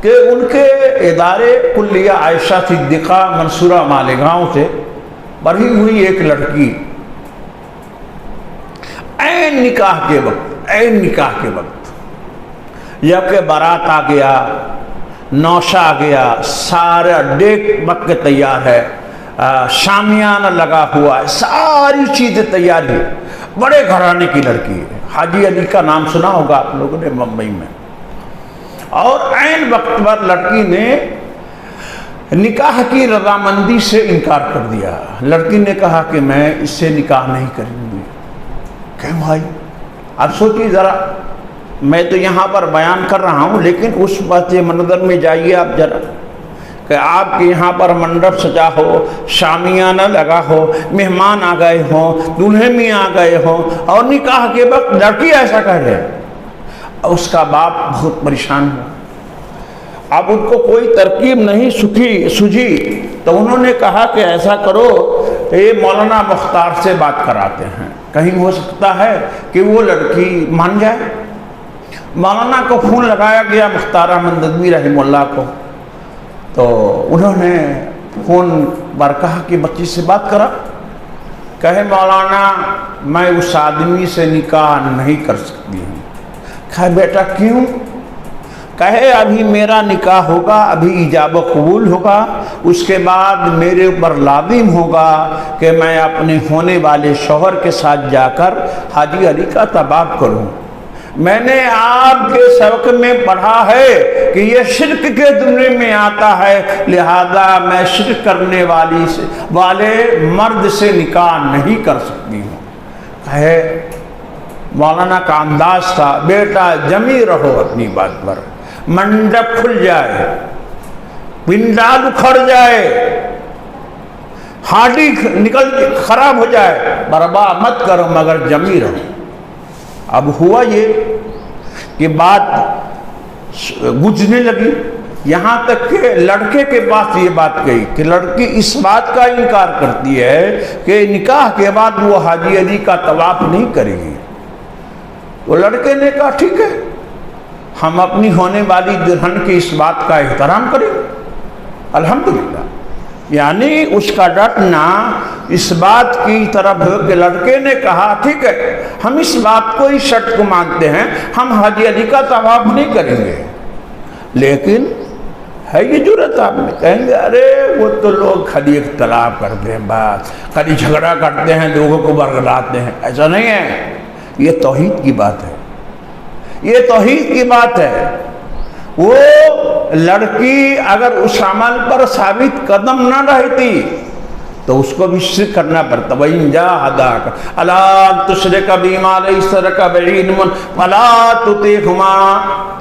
کہ ان کے ادارے کلیہ عائشہ صدیقہ منصورہ مالیگاؤں سے پڑھی ہوئی ایک لڑکی عین نکاح کے وقت جب کہ بارات آ گیا، نوشہ آ گیا، سارا ڈیک پک کے تیار ہے، شامیانہ لگا ہوا ہے، ساری چیزیں تیار ہے، بڑے گھرانے کی لڑکی ہے۔ حاجی علی کا نام سنا ہوگا آپ لوگوں نے ممبئی میں۔ اور عین وقت پر لڑکی نے نکاح کی رضامندی سے انکار کر دیا۔ لڑکی نے کہا کہ میں اس سے نکاح نہیں کروں گی۔ کہ بھائی اب سوچیے ذرا، میں تو یہاں پر بیان کر رہا ہوں، لیکن اس بات منظر میں جائیے آپ ذرا کہ آپ کے یہاں پر منڈپ سجا ہو، شامیانہ لگا ہو، مہمان آ گئے ہوں، دلہے میں آ گئے ہوں، اور نکاح کے وقت لڑکی ایسا کہہ رہے، اس کا باپ بہت پریشان ہوا۔ اب ان کو کوئی ترکیب نہیں سوجھی، تو انہوں نے کہا کہ ایسا کرو، یہ مولانا مختار سے بات کراتے ہیں، کہیں ہو سکتا ہے کہ وہ لڑکی مان جائے۔ مولانا کو فون لگایا گیا مختار احمد ندوی رحمہ اللہ کو، تو انہوں نے فون پر کہا کہ بچی سے بات کرا۔ کہے مولانا میں اس آدمی سے نکاح نہیں کر سکتی ہوں۔ کہا بیٹا کیوں؟ کہے ابھی میرا نکاح ہوگا، ابھی ایجاب و قبول ہوگا، اس کے بعد میرے اوپر لازم ہوگا کہ میں اپنے ہونے والے شوہر کے ساتھ جا کر حاجی علی کا طواف کروں۔ میں نے آپ کے سبق میں پڑھا ہے کہ یہ شرک کے زمرے میں آتا ہے، لہذا میں شرک کرنے والے مرد سے نکاح نہیں کر سکتی ہوں۔ کہے مولانا کا انداز تھا بیٹا جمی رہو اپنی بات پر، منڈپ کھل جائے، پنڈال اکھڑ جائے، ہاڈی نکل خراب ہو جائے، برباد مت کرو مگر جمی رہو۔ اب ہوا یہ کہ بات گجنے لگی، یہاں تک کہ لڑکے کے پاس یہ بات گئی کہ لڑکی اس بات کا انکار کرتی ہے کہ نکاح کے بعد وہ حاجی علی کا طواف نہیں کرے گی۔ وہ لڑکے نے کہا ٹھیک ہے، ہم اپنی ہونے والی دلہن کی اس بات کا احترام کریں گے۔ الحمدللہ یعنی اس کا ڈٹنا اس بات کی طرف ہے کہ لڑکے نے کہا ٹھیک ہے ہم اس بات کو اس شرط کو مانتے ہیں ہم حاجی علی کا طواف نہیں کریں گے، لیکن ہے یہ جرأت آپ میں کہیں گے ارے وہ تو لوگ خالی اختلاف کرتے ہیں، بات خالی جھگڑا کرتے ہیں، لوگوں کو برگلاتے ہیں، ایسا نہیں ہے، یہ توحید کی بات ہے، یہ توحید کی بات ہے۔ وہ لڑکی اگر اس عمل پر ثابت قدم نہ رہتی تو اس کو بھی شرک کرنا پڑتا، وَإِن جَاهَدَاكَ عَلَىٰ أَن تُشْرِكَ بِي مَا لَيْسَ لَكَ بِهِ عِلْمٌ فَلَا تُطِعْهُمَا،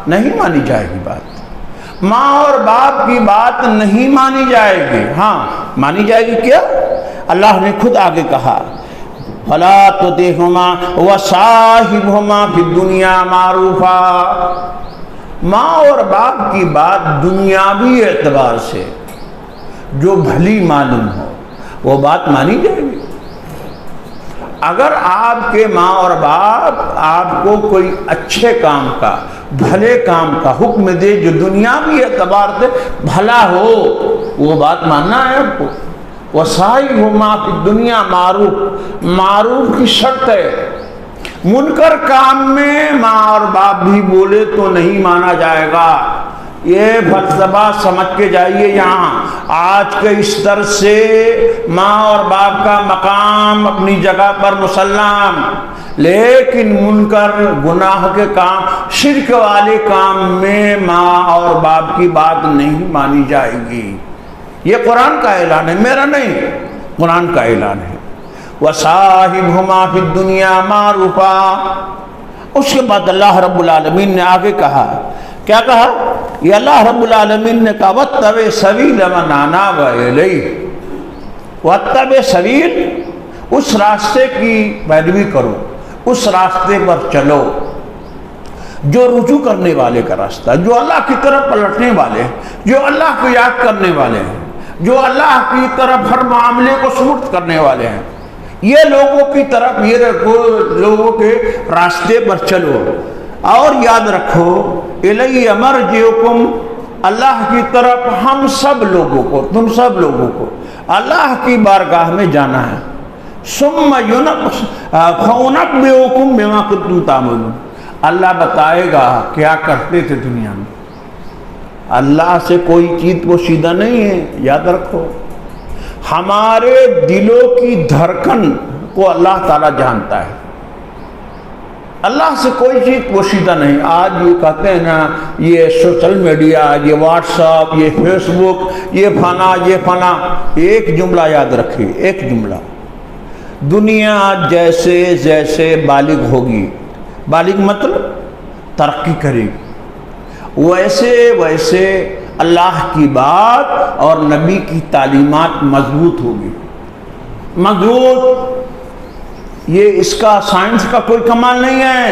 نہیں مانی جائے گی بات، ماں اور باپ کی بات نہیں مانی جائے گی۔ ہاں مانی جائے گی کیا؟ اللہ نے خود آگے کہا فَلَا تُطِعْهُمَا وَصَاحِبْهُمَا فِي الدُّنْيَا مَعْرُوفًا، ماں اور باپ کی بات دنیاوی اعتبار سے جو بھلی معلوم ہو وہ بات مانی جائے گی۔ اگر آپ کے ماں اور باپ آپ کو کوئی اچھے کام کا بھلے کام کا حکم دے جو دنیاوی اعتبار سے بھلا ہو وہ بات ماننا ہے آپ کو۔ وَصَاحِبْهُمَا فِي الدُّنْيَا معروف، معروف کی شرط ہے، منکر کام میں ماں اور باپ بھی بولے تو نہیں مانا جائے گا۔ یہ فلسفہ سمجھ کے جائیے، یہاں آج کے اس طرح سے ماں اور باپ کا مقام اپنی جگہ پر مسلم، لیکن منکر گناہ کے کام شرک والے کام میں ماں اور باپ کی بات نہیں مانی جائے گی۔ یہ قرآن کا اعلان ہے، میرا نہیں، قرآن کا اعلان ہے۔ وَصَاحِبْهُمَا فِي الدُّنْيَا مَعْرُوفًا، اس کے بعد اللہ رب العالمین نے آگے کہا، کیا کہا؟ یہ اللہ رب العالمین نے کہا وَاتَّبِعْ سَبِيلَ مَنْ أَنَابَ إِلَيَّ، وَاتَّبِعْ سَبِيل، اس راستے کی پیروی کرو، اس راستے پر چلو جو رجوع کرنے والے کا راستہ، جو اللہ کی طرف پلٹنے والے ہیں، جو اللہ کو یاد کرنے والے ہیں، جو اللہ کی طرف ہر معاملے کو سپرد کرنے والے ہیں، یہ لوگوں کی طرف، یہ لوگوں کے راستے پر چلو۔ اور یاد رکھو الیہ مرجعکم، اللہ کی طرف ہم سب لوگوں کو، تم سب لوگوں کو اللہ کی بارگاہ میں جانا ہے۔ ثم فأنبئکم بما کنتم تعملون، اللہ بتائے گا کیا کرتے تھے دنیا میں۔ اللہ سے کوئی چیز پوشیدہ نہیں ہے، یاد رکھو۔ ہمارے دلوں کی دھڑکن کو اللہ تعالیٰ جانتا ہے، اللہ سے کوئی چیز پوشیدہ نہیں۔ آج یہ کہتے ہیں نا یہ سوشل میڈیا، یہ واٹس ایپ، یہ فیس بک، یہ فنا یہ فنا، ایک جملہ یاد رکھیے، ایک جملہ، دنیا جیسے جیسے بالغ ہوگی، بالغ مطلب ترقی کرے گی، ویسے ویسے اللہ کی بات اور نبی کی تعلیمات مضبوط ہوگی، مضبوط۔ یہ اس کا سائنس کا کوئی کمال نہیں ہے،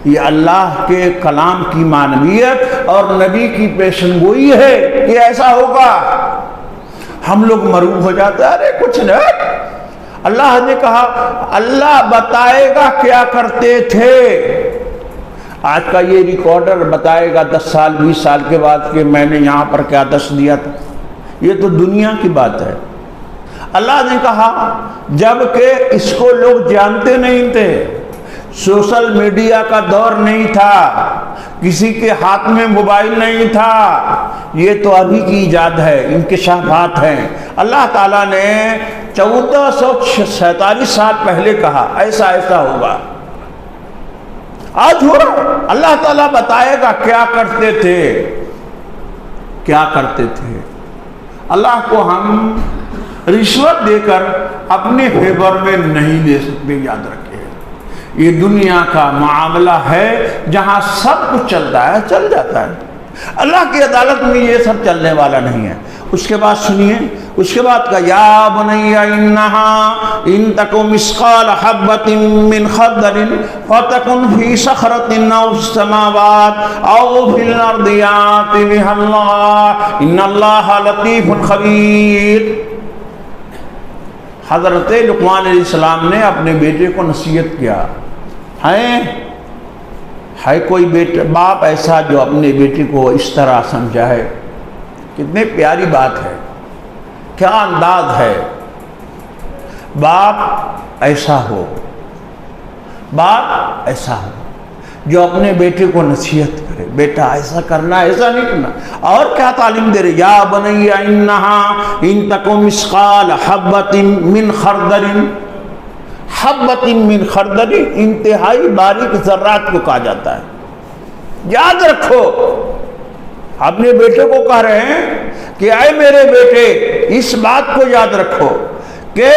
یہ اللہ کے کلام کی معنویت اور نبی کی پیشن گوئی ہے کہ ایسا ہوگا۔ ہم لوگ مرعوب ہو جاتے ہیں، ارے کچھ نہیں، اللہ نے کہا، اللہ بتائے گا کیا کرتے تھے۔ آج کا یہ ریکارڈر بتائے گا 10 سال 20 سال کے بعد کہ میں نے یہاں پر کیا دس دیا تھا، یہ تو دنیا کی بات ہے۔ اللہ نے کہا جبکہ اس کو لوگ جانتے نہیں تھے، سوشل میڈیا کا دور نہیں تھا، کسی کے ہاتھ میں موبائل نہیں تھا، یہ تو ابھی کی ایجاد ہے، انکشافات ہیں۔ اللہ تعالیٰ نے 1447 سال پہلے کہا ایسا ایسا ہوگا، آج ہو رہا۔ اللہ تعالیٰ بتائے گا کیا کرتے تھے، کیا کرتے تھے۔ اللہ کو ہم رشوت دے کر اپنے فیور میں نہیں لے سکتے، یاد رکھیں۔ یہ دنیا کا معاملہ ہے جہاں سب کچھ چلتا ہے، چل جاتا ہے، اللہ کی عدالت میں یہ سب چلنے والا نہیں ہے۔ اس کے بعد سنیے، اس کے بعد کہا یا بنی انہا ان تکو مثقال حبۃ من خردل فتکن فی صخرۃ او فی السماوات او فی الارض یأت بہا اللہ ان اللہ لطیف خبیر۔ حضرت لقمان علیہ السلام نے اپنے بیٹے کو نصیحت کیا، ہے کوئی بیٹا باپ ایسا جو اپنے بیٹے کو اس طرح سمجھائے؟ کتنے پیاری بات ہے، کیا انداز ہے. باپ ایسا ہو، باپ ایسا ہو جو اپنے بیٹے کو نصیحت کرے، بیٹا ایسا کرنا، ایسا نہیں کرنا. اور کیا تعلیم دے رہے؟ یا بنی انہا ان تک مثقال حبۃ من خردل، حبۃ من خردل انتہائی باریک ذرات کو کہا جاتا ہے. یاد رکھو، اپنے بیٹے کو کہہ رہے ہیں کہ اے میرے بیٹے اس بات کو یاد رکھو کہ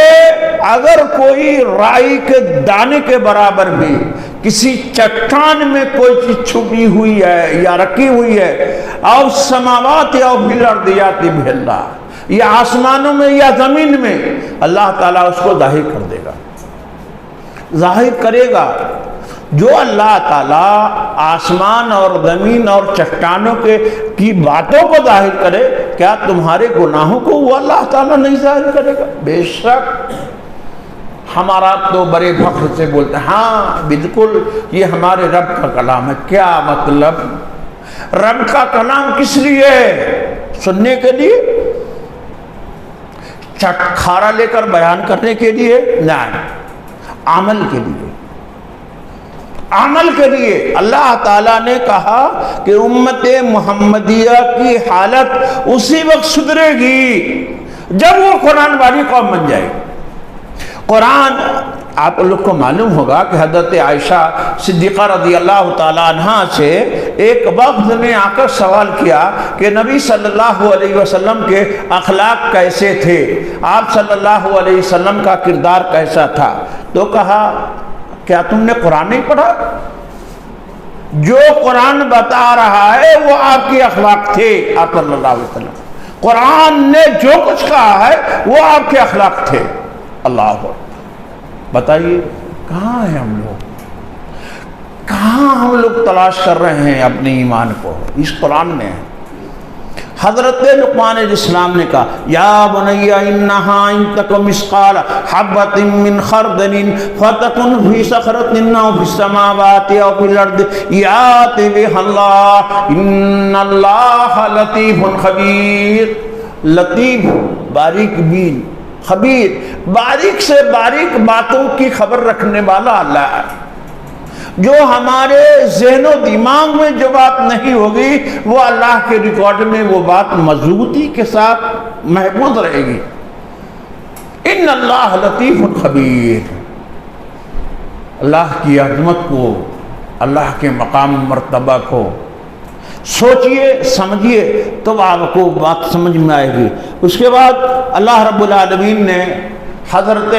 اگر کوئی رائی کے دانے کے برابر بھی کسی چٹان میں کوئی چیز چھپی ہوئی ہے یا رکھی ہوئی ہے، او سماوات یا فی الارض یاتی بہ اللہ، یا آسمانوں میں یا زمین میں، اللہ تعالیٰ اس کو ظاہر کر دے گا، ظاہر کرے گا. جو اللہ تعالیٰ آسمان اور زمین اور چٹانوں کی باتوں کو ظاہر کرے، کیا تمہارے گناہوں کو وہ اللہ تعالیٰ نہیں ظاہر کرے گا؟ بے شک. ہمارا تو بڑے فخر سے بولتے ہیں ہاں بالکل یہ ہمارے رب کا کلام ہے. کیا مطلب؟ رب کا کلام کس لیے؟ سننے کے لیے؟ چٹخارا لے کر بیان کرنے کے لیے؟ نہیں، عمل کے لیے. عمل کے لیے. اللہ تعالیٰ نے کہا کہ امت محمدیہ کی حالت اسی وقت سدھرے گی جب وہ قرآن والی قوم بن جائے. قرآن آپ لوگ کو معلوم ہوگا کہ حضرت عائشہ صدیقہ رضی اللہ تعالیٰ عنہ سے ایک وقت نے آ کر سوال کیا کہ نبی صلی اللہ علیہ وسلم کے اخلاق کیسے تھے، آپ صلی اللہ علیہ وسلم کا کردار کیسا تھا. تو کہا کیا تم نے قرآن نہیں پڑھا؟ جو قرآن بتا رہا ہے وہ آپ کے اخلاق تھے. آپ صلی اللہ علیہ وسلم قرآن نے جو کچھ کہا ہے وہ آپ کے اخلاق تھے. اللہ بتائیے کہاں ہیں ہم لوگ؟ کہاں ہم لوگ تلاش کر رہے ہیں اپنے ایمان کو؟ اس قرآن نے. حضرت لقمان علیہ السلام نے کہا یا بنی انہا ان تک مثقال حبۃ من خردل فتکن فی صخرۃ او فی السماوات او فی الارض یأتی بہا اللہ ان اللہ لطیف خبیر. لطیف باریک بین، خبیر باریک سے باریک باتوں کی خبر رکھنے والا اللہ ہے. جو ہمارے ذہن و دماغ میں جو بات نہیں ہوگی وہ اللہ کے ریکارڈ میں وہ بات مضبوطی کے ساتھ محفوظ رہے گی. ان اللہ لطیف خبیر. اللہ کی عظمت کو، اللہ کے مقام مرتبہ کو سوچئے سمجھیے تو آپ کو بات سمجھ میں آئے گی. اس کے بعد اللہ رب العالمین نے حضرت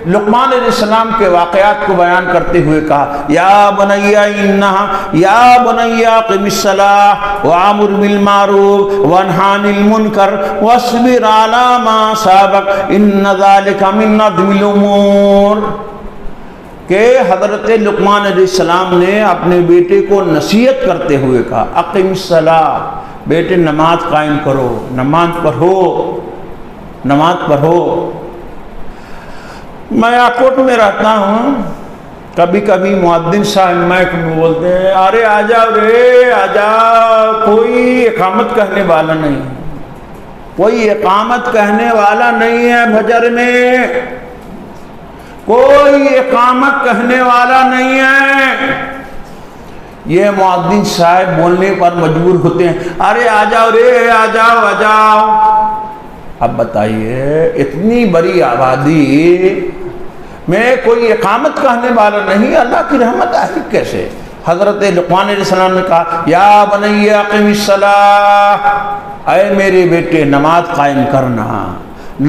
لقمان علیہ السلام کے واقعات کو بیان کرتے ہوئے کہا یا بنی انہا یا بنی اقم الصلاۃ وامر بالمعروف وانہی عن المنکر واصبر علی ما اصابک ان ذلک من عزم الامور. کہ حضرت لقمان علیہ السلام نے اپنے بیٹے کو نصیحت کرتے ہوئے کہا اقم الصلاۃ، بیٹے نماز قائم کرو، نماز پڑھو، نماز پڑھو. میں یاکوٹ میں رہتا ہوں، کبھی کبھی مؤذن صاحب مائک میں بولتے ہیں ارے آ جاؤ رے آ جاؤ، کوئی اقامت کہنے والا نہیں، کوئی اقامت کہنے والا نہیں ہے فجر میں، کوئی اقامت کہنے والا نہیں ہے. یہ مؤذن صاحب بولنے پر مجبور ہوتے ہیں ارے آ جاؤ رے آ جاؤ آ جاؤ. اب بتائیے اتنی بڑی آبادی میں کوئی اقامت کہنے والا نہیں، اللہ کی رحمت آئی کیسے؟ حضرت لقمان علیہ السلام نے کہا یا بنی اقم الصلاۃ، اے میرے بیٹے نماز قائم کرنا،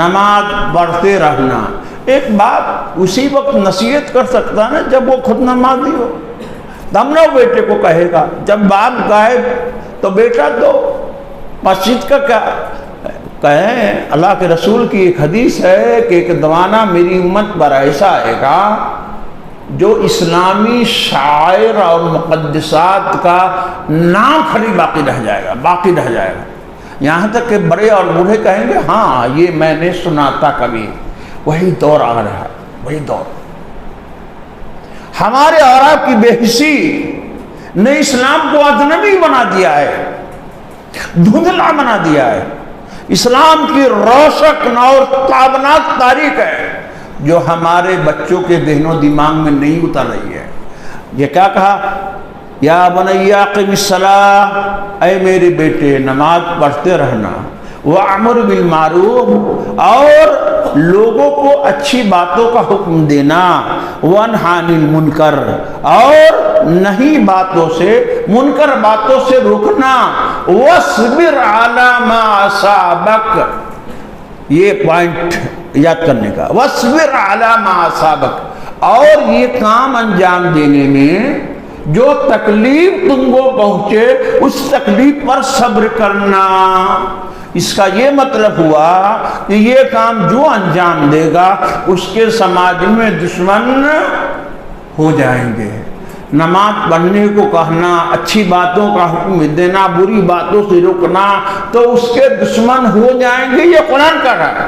نماز پڑھتے رہنا. ایک باپ اسی وقت نصیحت کر سکتا ہے نا جب وہ خود نمازی ہو، تب نہ بیٹے کو کہے گا. جب باپ کہے تو بیٹا تو مسجد کا کیا کہیں. اللہ کے رسول کی ایک حدیث ہے کہ ایک زمانہ میری امت پر ایسا آئے گا جو اسلامی شاعر اور مقدسات کا نام خالی باقی رہ جائے گا، باقی رہ جائے گا. یہاں تک کہ بڑے اور بوڑھے کہیں گے ہاں یہ میں نے سنا تھا کبھی. وہی دور آ رہا ہے، وہی دور. ہمارے اور آپ کی بے حسی نے اسلام کو اجنبی بنا دیا ہے، دھندلا بنا دیا ہے. اسلام کی روشن اور تابناک تاریخ ہے جو ہمارے بچوں کے ذہن و دماغ میں نہیں اتر رہی ہے۔ یہ کیا کہا؟ یا بنی اقم الصلاۃ، اے میرے بیٹے نماز پڑھتے رہنا، وَأَمُرْ بِالْمَعْرُوفِ، اور لوگوں کو اچھی باتوں کا حکم دینا، وَانْهَ عَنِ الْمُنْكَرِ، اور نہیں باتوں سے، منکر باتوں سے رکنا، وَاصْبِرْ عَلَى مَا أَصَابَكَ، یہ پوائنٹ یاد کرنے کا، وَاصْبِرْ عَلَى مَا أَصَابَكَ، اور یہ کام انجام دینے میں جو تکلیف تم کو پہنچے اس تکلیف پر صبر کرنا۔ اس کا یہ مطلب ہوا کہ یہ کام جو انجام دے گا اس کے سماج میں دشمن ہو جائیں گے۔ نماز پڑھنے کو کہنا، اچھی باتوں کا حکم دینا، بری باتوں سے روکنا، تو اس کے دشمن ہو جائیں گے، یہ قرآن کہہ رہا ہے۔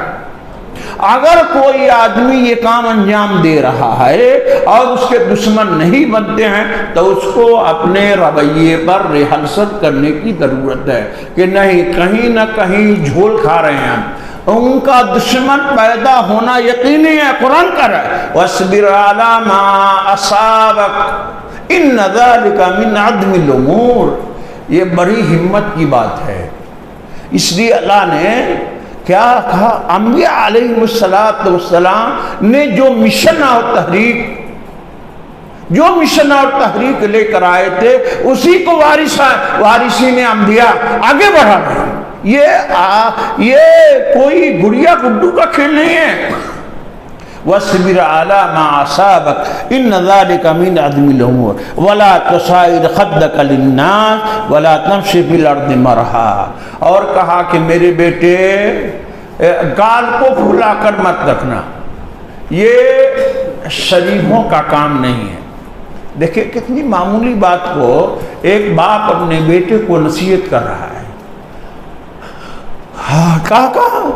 اگر کوئی آدمی یہ کام انجام دے رہا ہے اور اس کے دشمن نہیں بنتے ہیں تو اس کو اپنے رویے پر ریحرسل کرنے کی ضرورت ہے کہ نہیں، کہیں نہ کہیں جھول کھا رہے ہیں، ان کا دشمن پیدا ہونا یقینی ہے۔ قرآن کہہ رہا ہے وَاصْبِرْ عَلَى مَا أَصَابَكَ إِنَّ ذَلِكَ مِنْ عَزْمِ الْأُمُورِ، یہ بڑی ہمت کی بات ہے۔ اس لیے اللہ نے کیا کہا؟ انبیاء علیہ السلام نے جو مشن اور تحریک لے کر آئے تھے اسی کو وارثین انبیاء آگے بڑھا رہے ہیں۔ یہ کوئی گڑیا گڈو کا کھیل نہیں ہے۔ وَاصْبِرْ عَلَى مَا أَصَابَكَ إِنَّ ذَلِكَ مِنْ عَزْمِ الْأُمُورِ وَلَا تُصَعِّرْ خَدَّكَ لِلنَّاسِ وَلَا تَمْشِ فِي الْأَرْضِ مَرْحًا، اور کہا کہ میرے بیٹے گال کو پھلا کر مت رکھنا، یہ شریفوں کا کام نہیں ہے۔ دیکھیں کتنی معمولی بات کو ایک باپ اپنے بیٹے کو نصیحت کر رہا ہے۔ کہا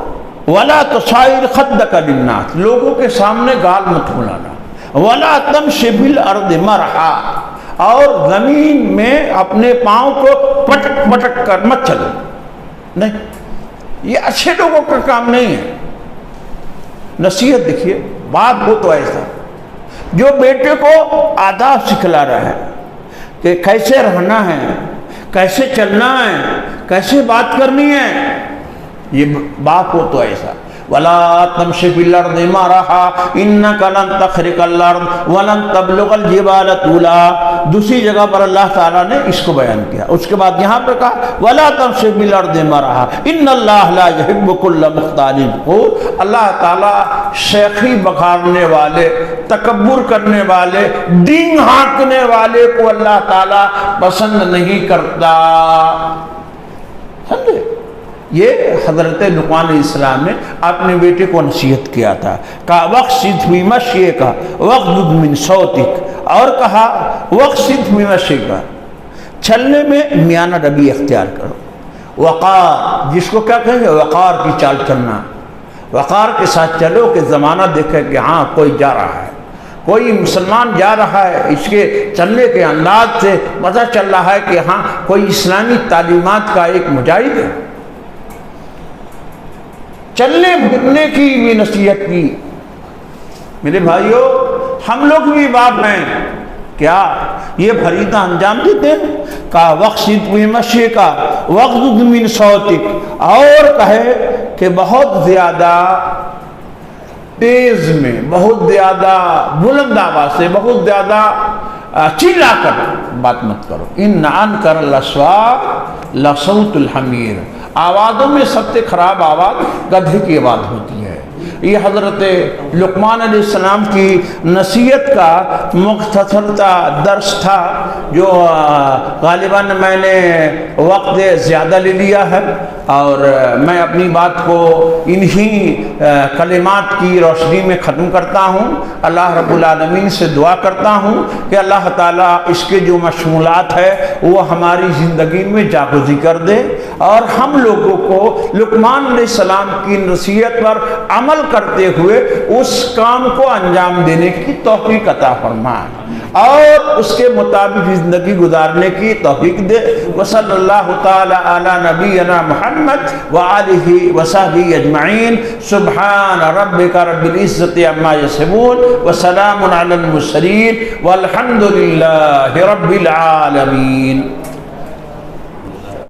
وَلَا تُصَعِّرْ خَدَّكَ لِلنَّاسِ، لوگوں کے سامنے گال مت پھلانا، وَلَا تَمْشِ فِي الْأَرْضِ مَرْحًا، اور زمین میں اپنے پاؤں کو پٹک پٹک کر مت چلو۔ نہیں، یہ اچھے لوگوں کا کام نہیں ہے۔ نصیحت دیکھیے، باپ کو تو ایسا جو بیٹے کو آداب سکھلا رہا ہے کہ کیسے رہنا ہے، کیسے چلنا ہے، کیسے بات کرنی ہے، یہ باپ کو تو ایسا۔ وَلَا تَمْشِ فِي الْأَرْضِ مَرَحًا إِنَّكَ لَن تَخْرِقَ الْأَرْضَ وَلَن تَبْلُغَ الْجِبَالَ طُولًا، دوسری جگہ پر اللہ تعالیٰ نے اس کو بیان کیا۔ اس کے بعد یہاں پر کہا وَلَا تَمْشِ فِي الْأَرْضِ مَرَحًا إِنَّ اللَّهَ لَا يُحِبُّ كُلَّ مُخْتَالٍ فَخُورٍ، اللہ تعالیٰ شیخی بکھارنے والے، تکبر کرنے والے، دین ہانکنے والے کو اللہ تعالیٰ پسند نہیں کرتا۔ سمجھے؟ یہ حضرت لقمان علیہ السلام نے اپنے بیٹے کو نصیحت کیا تھا، کہا وَاقْصِدْ فِي مَشْيِكَ وَاغْضُضْ مِنْ صَوْتِكَ، اور کہا وَاقْصِدْ فِي مَشْيِكَ، چلنے میں میانہ روی اختیار کرو، وقار، جس کو کیا کہیں گے، وقار کی چال چلنا، وقار کے ساتھ چلو کہ زمانہ دیکھے کہ ہاں کوئی جا رہا ہے، کوئی مسلمان جا رہا ہے، اس کے چلنے کے انداز سے پتہ چل رہا ہے کہ ہاں کوئی اسلامی تعلیمات کا ایک مجاہد ہے۔ چلنے پھرنے کی بھی نصیحت کی۔ میرے بھائیوں، ہم لوگ بھی باپ ہیں، کیا یہ فریضہ انجام دیتے ہیں؟ کہا وَاقْصِدْ فِي مَشْيِكَ وَاغْضُضْ مِنْ صَوْتِكَ، اور کہے کہ بہت زیادہ تیز میں، بہت زیادہ بلند آواز سے، بہت زیادہ چلا کر بات مت کرو۔ إِنَّ أَنْكَرَ الْأَصْوَاتِ لَصَوْتُ الْحَمِيرِ، آوازوں میں سب سے خراب آواز گدھے کی آواز ہوتی ہے۔ یہ حضرت لقمان علیہ السلام کی نصیحت کا مختصر درس تھا، جو غالباً میں نے وقت زیادہ لے لیا ہے، اور میں اپنی بات کو انہی کلمات کی روشنی میں ختم کرتا ہوں۔ اللہ رب العالمین سے دعا کرتا ہوں کہ اللہ تعالیٰ اس کے جو مشمولات ہے وہ ہماری زندگی میں جاگزی کر دے، اور ہم لوگوں کو لقمان علیہ السلام کی نصیحت پر عمل کرتے ہوئے اس کام کو انجام دینے کی توفیق عطا فرمائے اور اس کے مطابق زندگی گزارنے کی توفیق دے. وصلی اللہ تعالی علی نبینا محمد وآلہ وصحبہ اجمعین. سبحان ربک رب العزت عما یصفون وسلام علی المرسلین والحمد للہ رب العالمین.